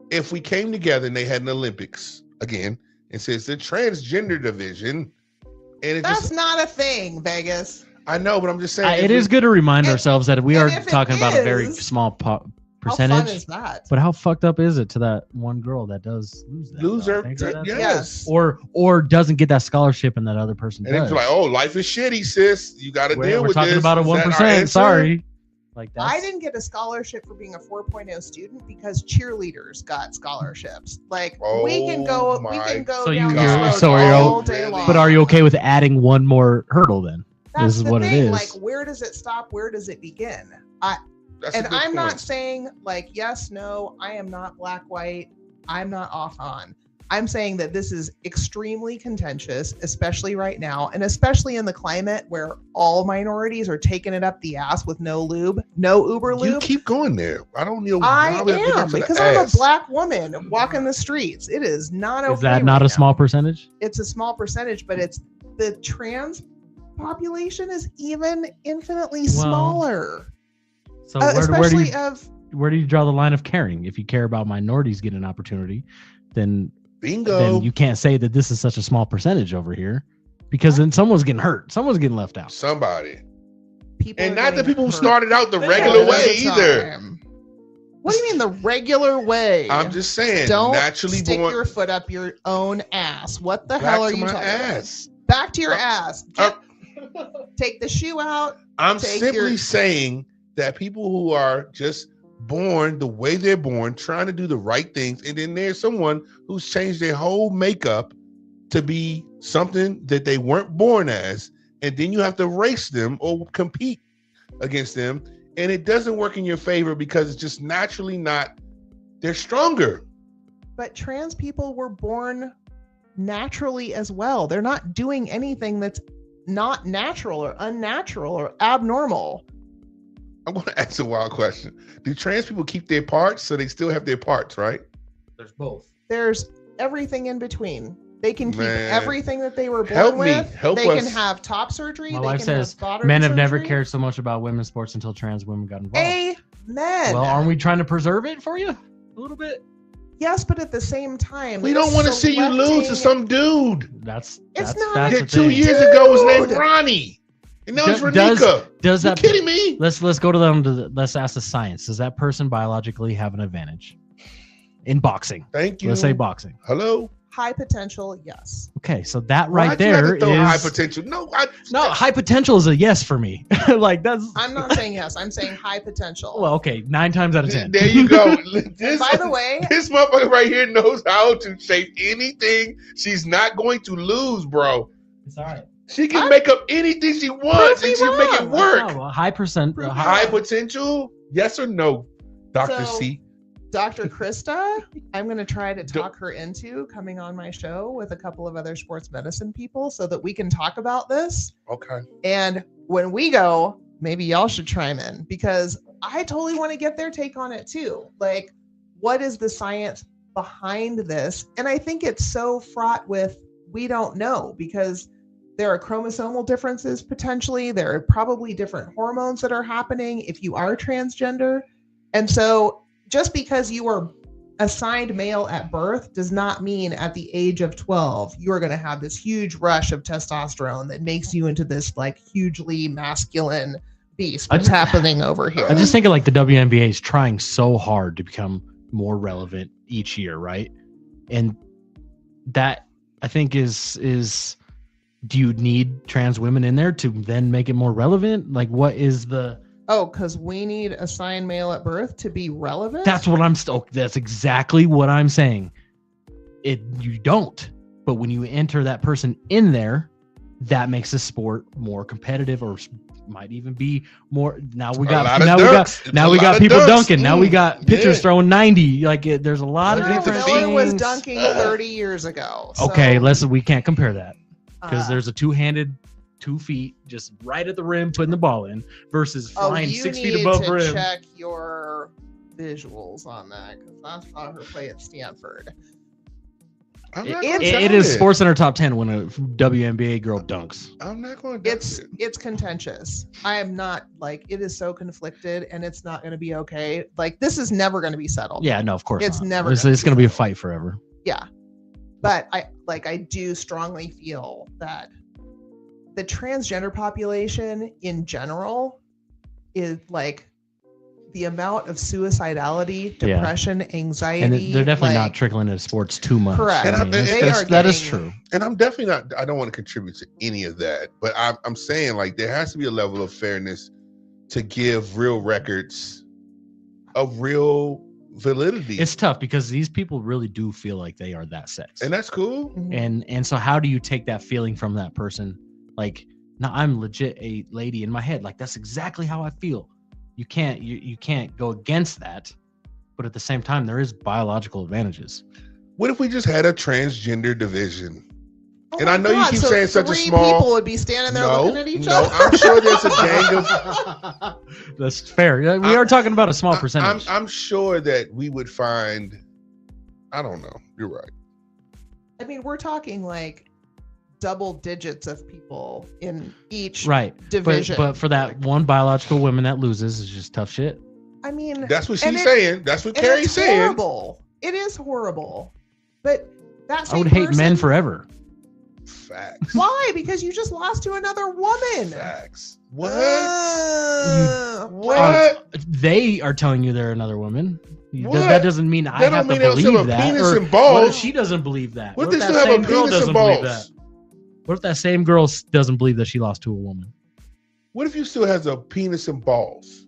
if we came together and they had an Olympics again and says the transgender division, and that's not a thing, Vegas. I know, but I'm just saying it is good to remind ourselves that we are talking about a very small percentage. How fun is that? But how fucked up is it to that one girl that does lose that? Yes. Or doesn't get that scholarship and that other person and does. it's like, oh, life is shitty, sis. You got to deal with this. We're talking about a 1%. Sorry. Like that. I didn't get a scholarship for being a 4.0 student because cheerleaders got scholarships. Like we can go so down this road all day long. But are you okay with adding one more hurdle then? That's this is the what thing. it is. Like, where does it stop? Where does it begin? I'm not saying like yes, no. I am not black, white. I'm not off on. I'm saying that this is extremely contentious, especially right now, and especially in the climate where all minorities are taking it up the ass with no lube, no Uber lube. You keep going there. I don't know. I am because I'm a black woman walking the streets. It is not okay. Is that not a small percentage? It's a small percentage, but it's the trans population is even infinitely smaller. So where do you draw the line of caring? If you care about minorities getting an opportunity, then bingo. Then you can't say that this is such a small percentage over here, because then someone's getting hurt. Someone's getting left out. Somebody. People and not the people who started out the regular way either. What do you mean the regular way? I'm just saying. Don't naturally stick born. your foot up your own ass. What the Back hell are to you my talking ass. about? Back to your ass. Take the shoe out. I'm simply saying that people who are just born the way they're born, trying to do the right things, and then there's someone who's changed their whole makeup to be something that they weren't born as, and then you have to race them or compete against them, and it doesn't work in your favor because it's just naturally not. They're stronger. But trans people were born naturally as well. They're not doing anything that's not natural or unnatural or abnormal. I'm going to ask a wild question. Do trans people keep their parts so they still have their parts, right? There's both. There's everything in between. They can keep everything that they were born with. They can have top surgery. My wife says men have never cared so much about women's sports until trans women got involved. Amen. Well, aren't we trying to preserve it for you a little bit? Yes, but at the same time, we don't want to see you lose to some dude. That's not. That's 2 years ago was named Ronnie. And now it's Renika. Does you that kidding me? Let's go to them. Let's ask the science. Does that person biologically have an advantage in boxing? Thank you. Let's say boxing. Hello. High potential, yes. Okay, so that Why'd right you have there to throw is high potential. No, high potential is a yes for me. Like that's. I'm not saying yes. I'm saying high potential. Well, okay, 9 times out of 10. There you go. By the way, this motherfucker right here knows how to say anything she's not going to lose, bro. It's all right. She can make up anything she wants and she'll make it work. No, high percent. High potential? Yes or no, Dr. C? Dr. Krista, I'm going to try to talk her into coming on my show with a couple of other sports medicine people so that we can talk about this. Okay. And when we go, maybe y'all should chime in because I totally want to get their take on it too. Like, what is the science behind this? And I think it's so fraught with we don't know because there are chromosomal differences potentially. There are probably different hormones that are happening if you are transgender. And so just because you are assigned male at birth does not mean at the age of 12, you're going to have this huge rush of testosterone that makes you into this like hugely masculine beast. What's happening over here? I just think of like the WNBA is trying so hard to become more relevant each year, right? And that I think is do you need trans women in there to then make it more relevant? Like what is the... Oh, because we need assigned male at birth to be relevant? That's what that's exactly what I'm saying. You don't. But when you enter that person in there, that makes the sport more competitive or might even be more. Now we got people dunking. Now we got pitchers throwing 90. Like there's a lot of different things. No one was dunking 30 years ago. So. Okay, we can't compare that because there's a two-handed 2 feet just right at the rim putting the ball in versus flying 6 feet above rim. Check your visuals on that because I saw her play at Stanford. It is Sports Center top 10 when a WNBA girl dunks. I'm not going to. It's contentious. I am not it is so conflicted and it's not going to be okay. Like this is never going to be settled. Yeah, no, of course it's not. Never. It's going to be a fight forever. Yeah, but I do strongly feel that the transgender population in general is like the amount of suicidality, depression, anxiety. And they're definitely not trickling into sports too much. Correct. That is true. And I'm definitely not, I don't want to contribute to any of that, but I'm saying like there has to be a level of fairness to give real records of real validity. It's tough because these people really do feel like they are that sex. And that's cool. Mm-hmm. And so how do you take that feeling from that person? Like, no, I'm legit a lady in my head. Like that's exactly how I feel. You can't go against that, but at the same time, there is biological advantages. What if we just had a transgender division? And I know you keep saying such a small. 3 people would be standing there looking at each other. No, I'm sure there's a gang of. That's fair. We are talking about a small percentage. I'm sure that we would find. I don't know. You're right. I mean, we're talking like double digits of people in each division. But for that one biological woman that loses is just tough shit. I mean, that's what she's saying. That's what Carrie's saying. Horrible. It is horrible. But that's I would hate men forever. Facts. Why? Because you just lost to another woman. Facts. What? What? They are telling you they're another woman. What? That doesn't mean I have to believe that. Penis and balls. What if she doesn't believe that? What if they still have a penis and balls? What if that same girl doesn't believe that she lost to a woman? What if you still has a penis and balls?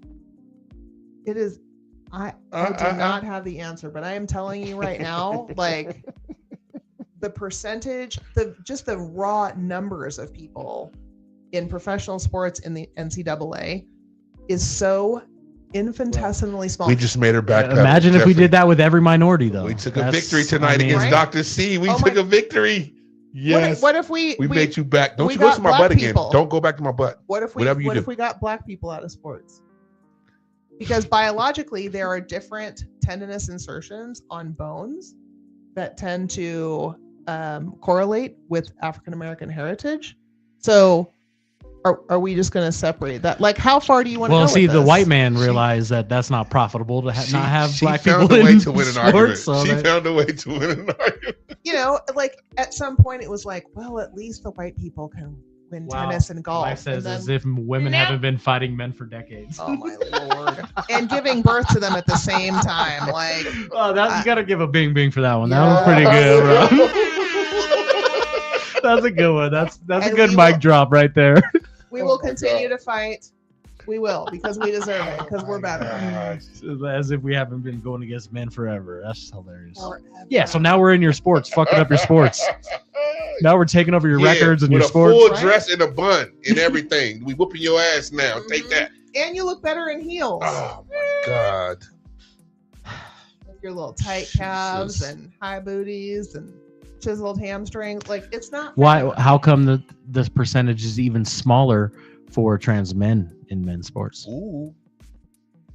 It is. I do not have the answer, but I am telling you right now, like the percentage, just the raw numbers of people in professional sports in the NCAA is so infinitesimally small. We just made her back. Imagine if we did that with every minority, though. We took a victory tonight against Dr. C. We took a victory. Yes. What if we made you back? Don't you go to my butt again. Don't go back to my butt. What if we got black people out of sports? Because biologically there are different tendinous insertions on bones that tend to correlate with African American heritage. So are we just going to separate that? Like, how far do you want to go? Well, see, with the this? white man realized that that's not profitable to not have black people in in to win an sports. Argument. So she found a way to win an argument. You know, like at some point it was like, well, at least the white people can win tennis and golf. Life says and then, as if women haven't been fighting men for decades. oh my Lord. And giving birth to them at the same time. Like, oh, you gotta give a bing bing for that one. Yeah. That was pretty good, bro. That's a good one. That's a good mic drop right there. We will continue to fight. We will, because we deserve it, because we're better. As if we haven't been going against men forever. That's hilarious. Forever. Yeah, so now we're in your sports, fucking up your sports. Now we're taking over your records and with your a sports. full dress and a bun and everything. We whooping your ass now. Take that. And you look better in heels. Oh my God. With your little tight calves and high booties and chiseled hamstrings. Like, it's not fair. Why? How come the percentage is even smaller for trans men in men's sports? Ooh.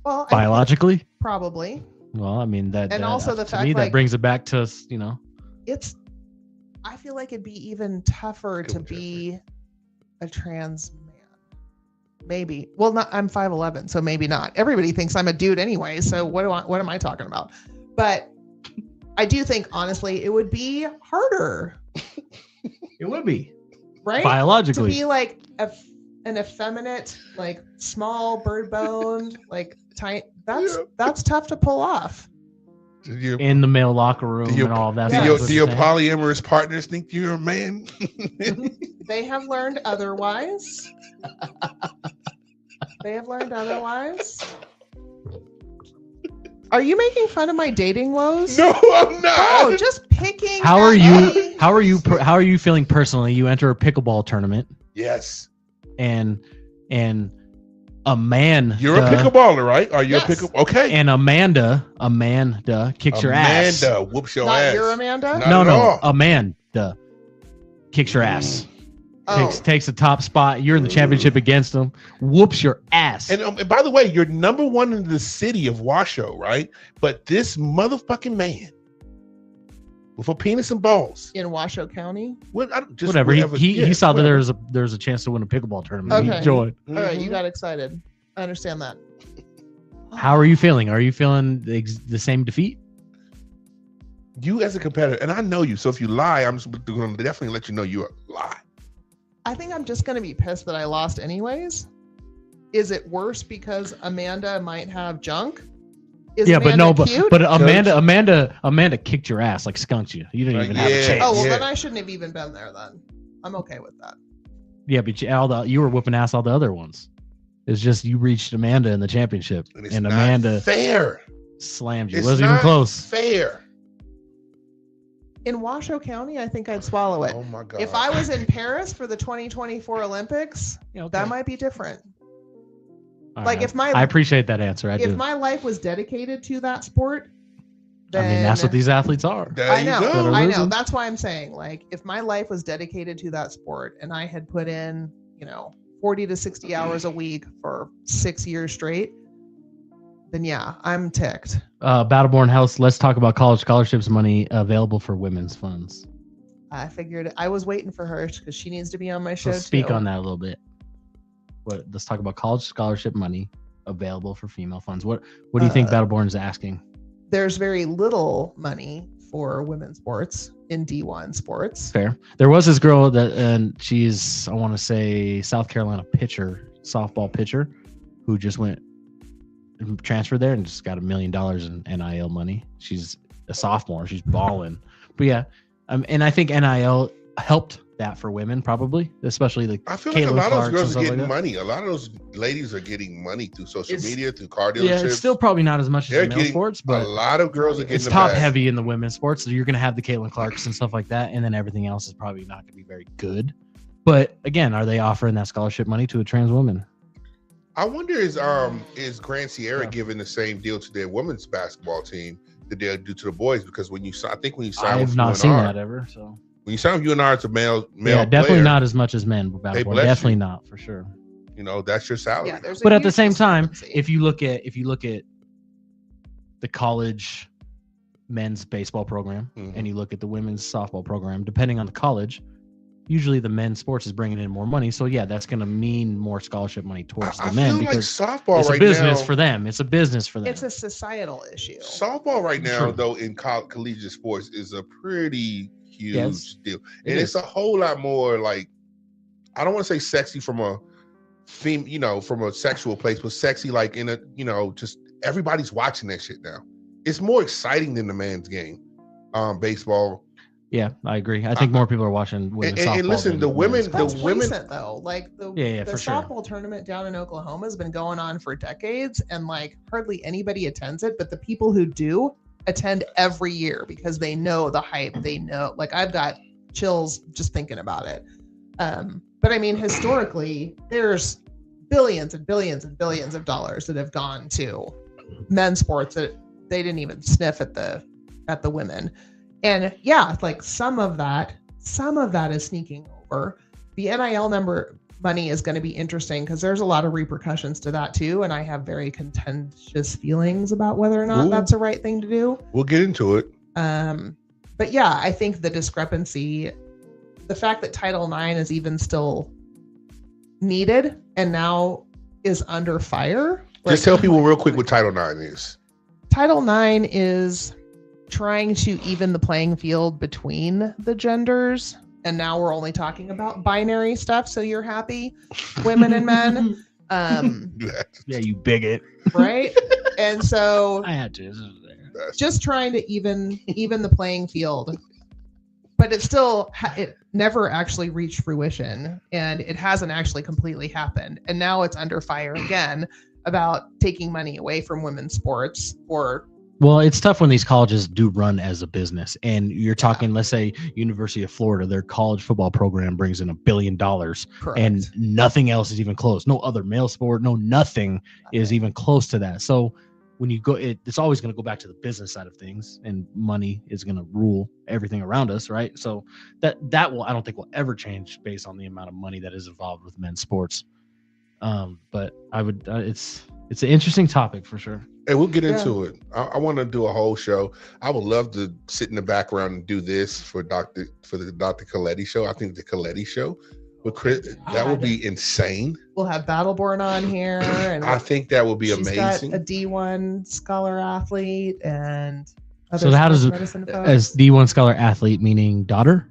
Well, Biologically? probably. Well, I mean And also the to fact, me, like, that brings it back to, I feel like it'd be even tougher to be a trans man. Maybe. Well, not. I'm 5'11", so maybe not. Everybody thinks I'm a dude anyway. So what am I talking about? But I do think, honestly, it would be harder. it would be right? biologically To be like an effeminate, like small bird boned, like tight. That's tough to pull off. in the male locker room and all that. Do your polyamorous partners think you're a man? They have learned otherwise. Are you making fun of my dating woes? No, I'm not. Oh, just picking. How are you feeling personally? You enter a pickleball tournament. Yes. And Amanda. You're a pickleballer, right? Are you a pickle? Okay. And Amanda kicks your ass. Amanda whoops your Not ass. your Amanda? No. Amanda kicks your ass. Oh. Takes the top spot. You're in the championship against them. Whoops your ass. And by the way, you're number one in the city of Washoe, right? But this motherfucking man with a penis and balls In Washoe County? Whatever. He saw that there was a chance to win a pickleball tournament. Okay. He joined. All right, you got excited. I understand that. How are you feeling? Are you feeling the same defeat? You as a competitor, and I know you, so if you lie, I'm just going to definitely let you know you lie. I think I'm just going to be pissed that I lost anyways. Is it worse because Amanda might have junk? Is Amanda cute? but Amanda kicked your ass, like skunked you. You didn't even have a chance. Oh, well, then I shouldn't have even been there then. I'm okay with that. Yeah, but you were whooping ass all the other ones. It's just you reached Amanda in the championship, and Amanda fair slammed you. It wasn't even close. Fair. In Washoe County, I think I'd swallow it. Oh my God. If I was in Paris for the 2024 Olympics, that might be different. All like right. I appreciate that answer. If my life was dedicated to that sport, then I mean that's what these athletes are. I know. That's why I'm saying, like, if my life was dedicated to that sport and I had put in, 40 to 60 hours a week for 6 years straight, then yeah, I'm ticked. Battleborn House, let's talk about college scholarships money available for women's funds. I figured I was waiting for her because she needs to be on my show. Speak on that a little bit. Let's talk about college scholarship money available for female funds. What do you think Battleborn is asking? There's very little money for women's sports in D1 sports. Fair. There was this girl and she's, I want to say, South Carolina softball pitcher, who just went transferred there and just got $1 million in NIL money. She's a sophomore. She's balling. But yeah, and I think NIL helped that for women, probably, especially I feel like a lot of those girls are getting money. A lot of those ladies are getting money through social media, through car dealerships. Yeah, it's still probably not as much as male sports, but a lot of girls are getting. It's top heavy in the women's sports, so you're going to have the Caitlin Clarks and stuff like that, and then everything else is probably not going to be very good. But again, are they offering that scholarship money to a trans woman? I wonder is Grand Sierra giving the same deal to their women's basketball team that they'll do to the boys? Because when you sign I've not seen that ever. So when you sign with UNR, it's a male definitely player, not as much as men. Definitely not for sure. That's your salary. Yeah, but at the same time, if you look at the college men's baseball program and you look at the women's softball program, depending on the college, usually the men's sports is bringing in more money. So yeah, that's going to mean more scholarship money towards the men because like softball it's a business for them. It's a business for them. It's a societal issue. Softball right now, though, in collegiate sports is a pretty huge deal. And it's a whole lot more like I don't want to say sexy from a from a sexual place, but sexy like in a, just everybody's watching that shit now. It's more exciting than the men's game, baseball. Yeah, I agree. I think more people are watching women's softball. And listen, the women, recent, though, like the softball sure. tournament down in Oklahoma has been going on for decades, and like hardly anybody attends it, but the people who do attend every year because they know the hype. They know, like, I've got chills just thinking about it. But I mean, historically, there's billions and billions and billions of dollars that have gone to men's sports that they didn't even sniff at the women. And yeah, like some of that is sneaking over. The NIL money is going to be interesting because there's a lot of repercussions to that too. And I have very contentious feelings about whether or not that's the right thing to do. We'll get into it. But yeah, I think the discrepancy, the fact that Title IX is even still needed and now is under fire. Just tell people real quick what Title IX is. Title IX is trying to even the playing field between the genders. And now we're only talking about binary stuff. So you're happy, women and men. Yeah, you bigot. Right. And so I had to. Just trying to even the playing field. But it never actually reached fruition, and it hasn't actually completely happened. And now it's under fire again about taking money away from women's sports Well, it's tough when these colleges do run as a business, and you're talking, let's say, University of Florida, their college football program brings in $1 billion, Correct. And nothing else is even close. No other male sport, nothing is even close to that. So when you go, it's always going to go back to the business side of things, and money is going to rule everything around us, right? So that I don't think will ever change based on the amount of money that is involved with men's sports. But I would, it's an interesting topic for sure. And we'll get into it. I want to do a whole show. I would love to sit in the background and do this for the Dr. Coletti show. I think the Coletti show with Chris, that would be insane. We'll have Battleborn on here, and I think that would be amazing. Got a D1 scholar athlete and so how does as D1 scholar athlete meaning daughter?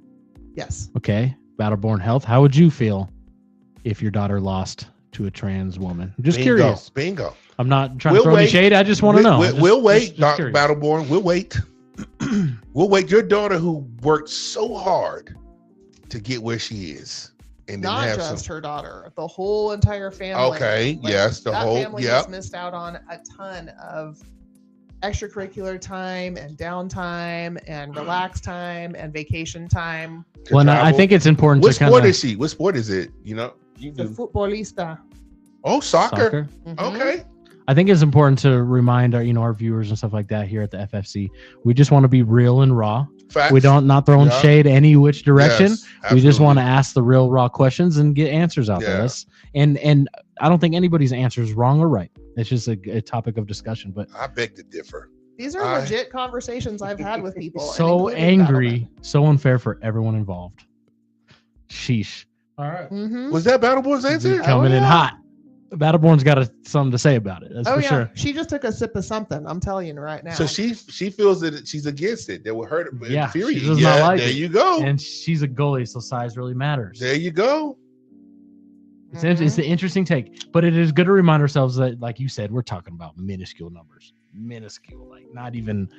Yes. Okay. Battleborn Health. How would you feel if your daughter lost to a trans woman? Just curious. Bingo. I'm not trying to throw any shade. I just want to know. We'll wait, Dr. Battleborn. We'll wait. We'll wait. Your daughter who worked so hard to get where she is. And not then just her daughter, the whole entire family. Okay, yes, the whole family has missed out on a ton of extracurricular time and downtime and relax time and vacation time. Well, I think it's important to kind of... What sport is she? What sport is it? You do. The futbolista. Oh, soccer. Mm-hmm. Okay. I think it's important to remind our viewers and stuff like that here at the FFC. We just want to be real and raw. Facts. We don't not throwing shade any which direction. Yes, we just want to ask the real raw questions and get answers out to us. And I don't think anybody's answer is wrong or right. It's just a topic of discussion. But I beg to differ. These are legit conversations I've had with people. So angry, so unfair for everyone involved. Sheesh. All right. Mm-hmm. Was that Battleborn's answer? Coming in hot. Battleborn's got something to say about it. That's for sure. She just took a sip of something. I'm telling you right now. So she feels that she's against it. That will hurt her. Yeah, she does not like there it. You go. And she's a goalie, so size really matters. There you go. It's an interesting take, but it is good to remind ourselves that, like you said, we're talking about minuscule numbers. Minuscule, like not even.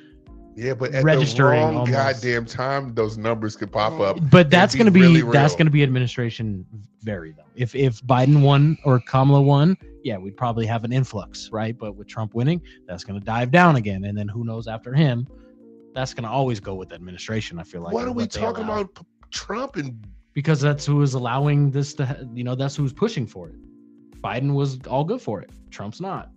Yeah, but at registering the wrong goddamn time, those numbers could pop up. But that's going to be really that's going to be administration vary though. If Biden won or Kamala won, yeah, we'd probably have an influx, right? But with Trump winning, that's going to dive down again, and then who knows after him? That's going to always go with administration. I feel like. What are we talking about Trump and? Because that's who is allowing this to, that's who's pushing for it. Biden was all good for it. Trump's not.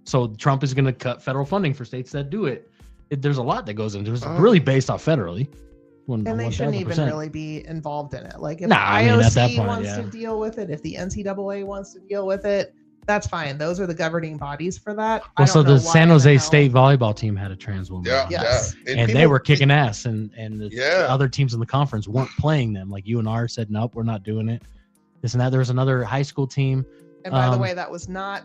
So Trump is going to cut federal funding for states that do it. There's a lot that goes into it. It's really based off federally. And they shouldn't even really be involved in it. Like if the IOC wants to deal with it, if the NCAA wants to deal with it, that's fine. Those are the governing bodies for that. Well, so the San Jose State volleyball team had a trans woman. Yeah, yes. Yeah. And they were kicking ass, and the other teams in the conference weren't playing them. Like UNR said, nope, we're not doing it. This and that. There was another high school team. And by the way, that was not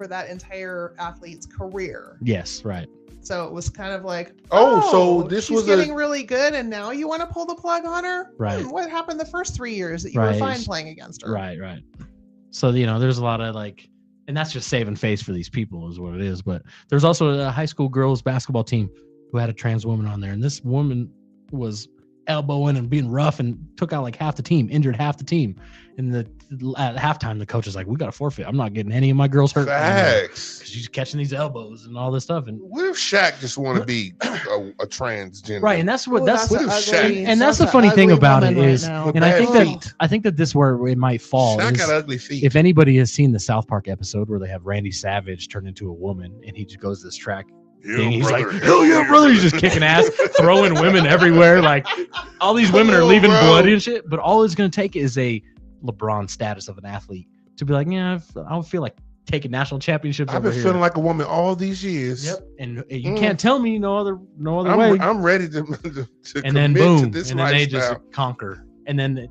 for that entire athlete's career. Yes, right. So it was kind of like, so this she's was getting really good, and now you want to pull the plug on her? Right. What happened the first 3 years that you were fine playing against her? Right. So, there's a lot of like, and that's just saving face for these people is what it is. But there's also a high school girls basketball team who had a trans woman on there. And this woman was elbowing and being rough and took out like half the team, injured half the team. And at halftime, the coach is like, we got to forfeit. I'm not getting any of my girls hurt. Facts. Because she's catching these elbows and all this stuff. And what if Shaq just want to be a transgender? Right. And that's what that's the funny thing about it is, right and I think that this where it might fall. Shaq is, got ugly feet. if anybody has seen the South Park episode where they have Randy Savage turn into a woman and he just goes this track thing, he's like, hell yeah, brother. He's just kicking ass, throwing women everywhere. Like all these women are leaving blood and shit. But all it's going to take is a LeBron status of an athlete to be like, yeah, I don't feel like taking national championships. I've been feeling like a woman all these years. Yep. And you can't tell me no other way. I'm ready to and then boom, to this and then they just conquer. And then,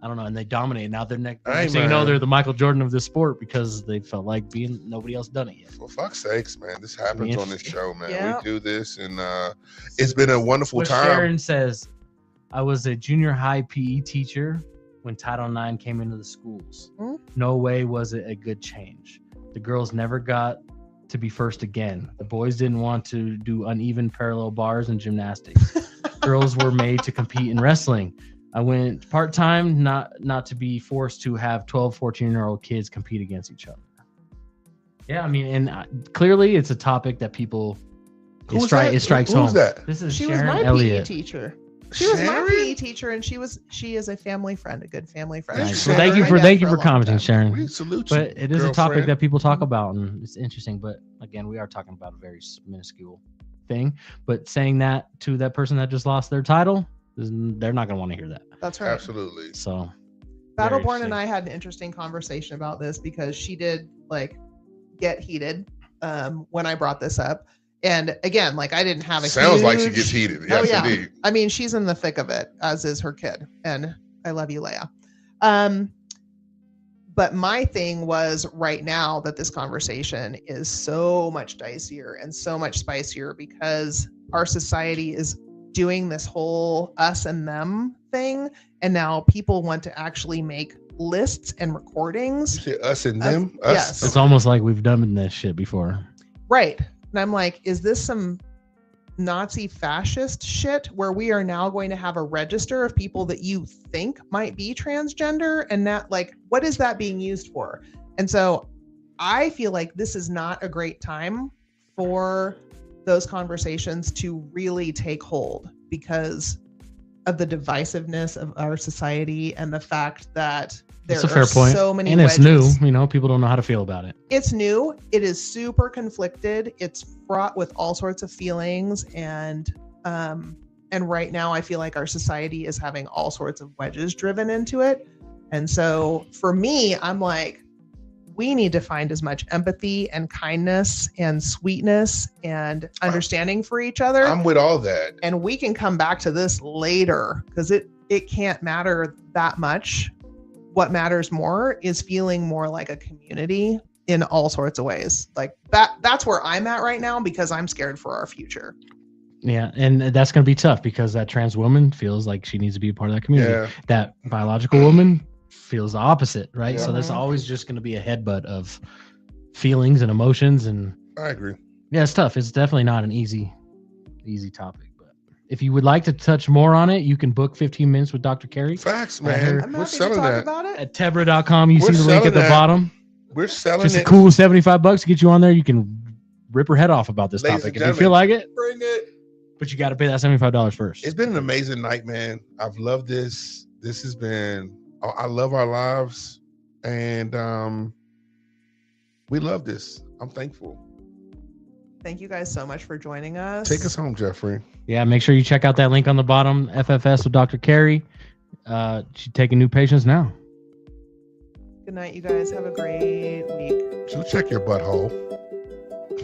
I don't know, and they dominate. Now they're next thing you know, they're the Michael Jordan of this sport because they felt like nobody else done it yet. For fuck's sakes, man, this happens on this show, man. Yeah. We do this, and it's been a wonderful time. Sharon says, I was a junior high PE teacher when Title IX came into the schools. No way was it a good change. The girls never got to be first again. The boys didn't want to do uneven parallel bars and gymnastics. Girls were made to compete in wrestling. I went part-time, not to be forced to have 12, 14-year-old kids compete against each other. Yeah, I mean, and clearly it's a topic that people, it strikes home. Who's that? This is She Sharon was my Elliott. PE teacher. She was my PE teacher, and she is a family friend, a good family friend. Right. Nice. Well, Sharon, thank you for commenting, Sharon. We salute you, But it is girlfriend. a topic that people talk about, and it's interesting. But again, we are talking about a very minuscule thing. But saying that to that person that just lost their title, they're not going to want to hear that. That's right. Absolutely. So, Battleborn and I had an interesting conversation about this because she did like get heated when I brought this up. And again, like I didn't have a Sounds like she gets heated. Yes, yeah. indeed. I mean, she's in the thick of it, as is her kid. And I love you, Leia. But my thing was right now that this conversation is so much dicier and so much spicier because our society is doing this whole us and them thing. And now people want to actually make lists and recordings. You say us and them? Us? Yes. it's almost like we've done this shit before. Right. And I'm like, is this some Nazi fascist shit where we are now going to have a register of people that you think might be transgender? And that, like, what is that being used for? And so I feel like this is not a great time for those conversations to really take hold because of the divisiveness of our society and the fact that there It's a fair point. so many and it's wedges. new. People don't know how to feel about it. It's new. It is super conflicted. It's fraught with all sorts of feelings. And right now I feel like our society is having all sorts of wedges driven into it. And so for me, I'm like, we need to find as much empathy and kindness and sweetness and understanding for each other. I'm with all that. And we can come back to this later because it can't matter that much. What matters more is feeling more like a community in all sorts of ways. Like that's where I'm at right now because I'm scared for our future. Yeah, and that's going to be tough because that trans woman feels like she needs to be a part of that community. Yeah. That biological woman feels the opposite, right? Yeah. So that's always just going to be a headbutt of feelings and emotions. And I agree. yeah, it's tough. It's definitely not an easy topic. But if you would like to touch more on it, you can book 15 minutes with Dr. Carey. Facts, I man. heard- I'm We're happy to selling talk that. about it. At Tebra.com, you We're see the link at the selling that. bottom. We're selling Just a it. cool $75 to get you on there. You can rip her head off about this Ladies topic and if you feel like it. Bring it. But you got to pay that $75 first. It's been an amazing night, man. I've loved this. This has been, I love our lives. And we love this. I'm thankful. Thank you guys so much for joining us. Take us home, Jeffrey. Yeah, make sure you check out that link on the bottom, FFS with Dr. Carey. She's taking new patients now. Good night, you guys. Have a great week. So check your butthole.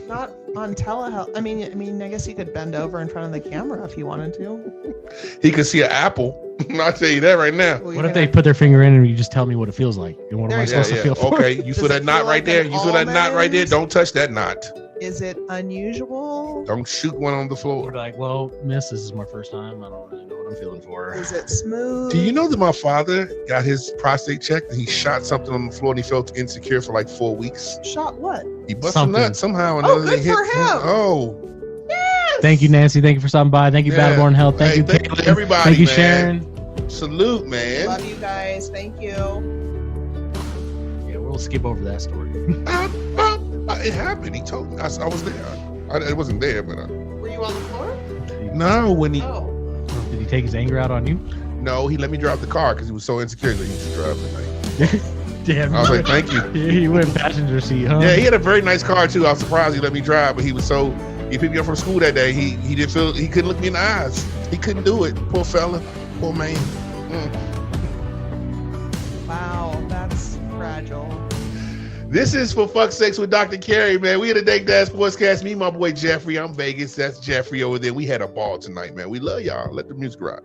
Not on telehealth. I mean, I guess you could bend over in front of the camera if you wanted to. He could see an apple. I'll tell you that right now. Well, What if they put their finger in and you just tell me what it feels like? And what am I supposed to feel for? Okay, you feel that knot right there? You feel that knot right there? Don't touch that knot. Is it unusual? Don't shoot one on the We're floor. like, well, miss, this is my first time. I don't really know what I'm feeling for. Is it smooth? Do you know that my father got his prostate checked and he shot something on the floor and he felt insecure for like 4 weeks? Shot what? He busted a Something. nut somehow. Oh, Another good hit. for him. Oh, Yes! Thank you, Nancy. Thank you for stopping by. Thank you, Yeah. Battleborn Health. Thank Hey, you, thank you, Caitlin. everybody, Thank you, man. Sharon. salute, man. Love you guys. Thank you. Yeah, we'll skip over that story. It happened. He told me. I was there. I wasn't there, but Were you on the floor? no. When he Oh. Did he take his anger out on you? no, he let me drive the car because he was so insecure that he used to drive tonight. Damn. I was like, thank you. He went passenger seat, huh? Yeah, he had a very nice car too. I was surprised he let me drive, but he was so. He picked me up from school that day. He didn't feel. He couldn't look me in the eyes. He couldn't do it. Poor fella. Poor man. Wow, that's fragile. This is For Fuck's Sakes with Dr. Carey, man. We had a Dake Dad Sportscast. Me and my boy Jeffrey. I'm Vegas. That's Jeffrey over there. We had a ball tonight, man. We love y'all. Let the music rock.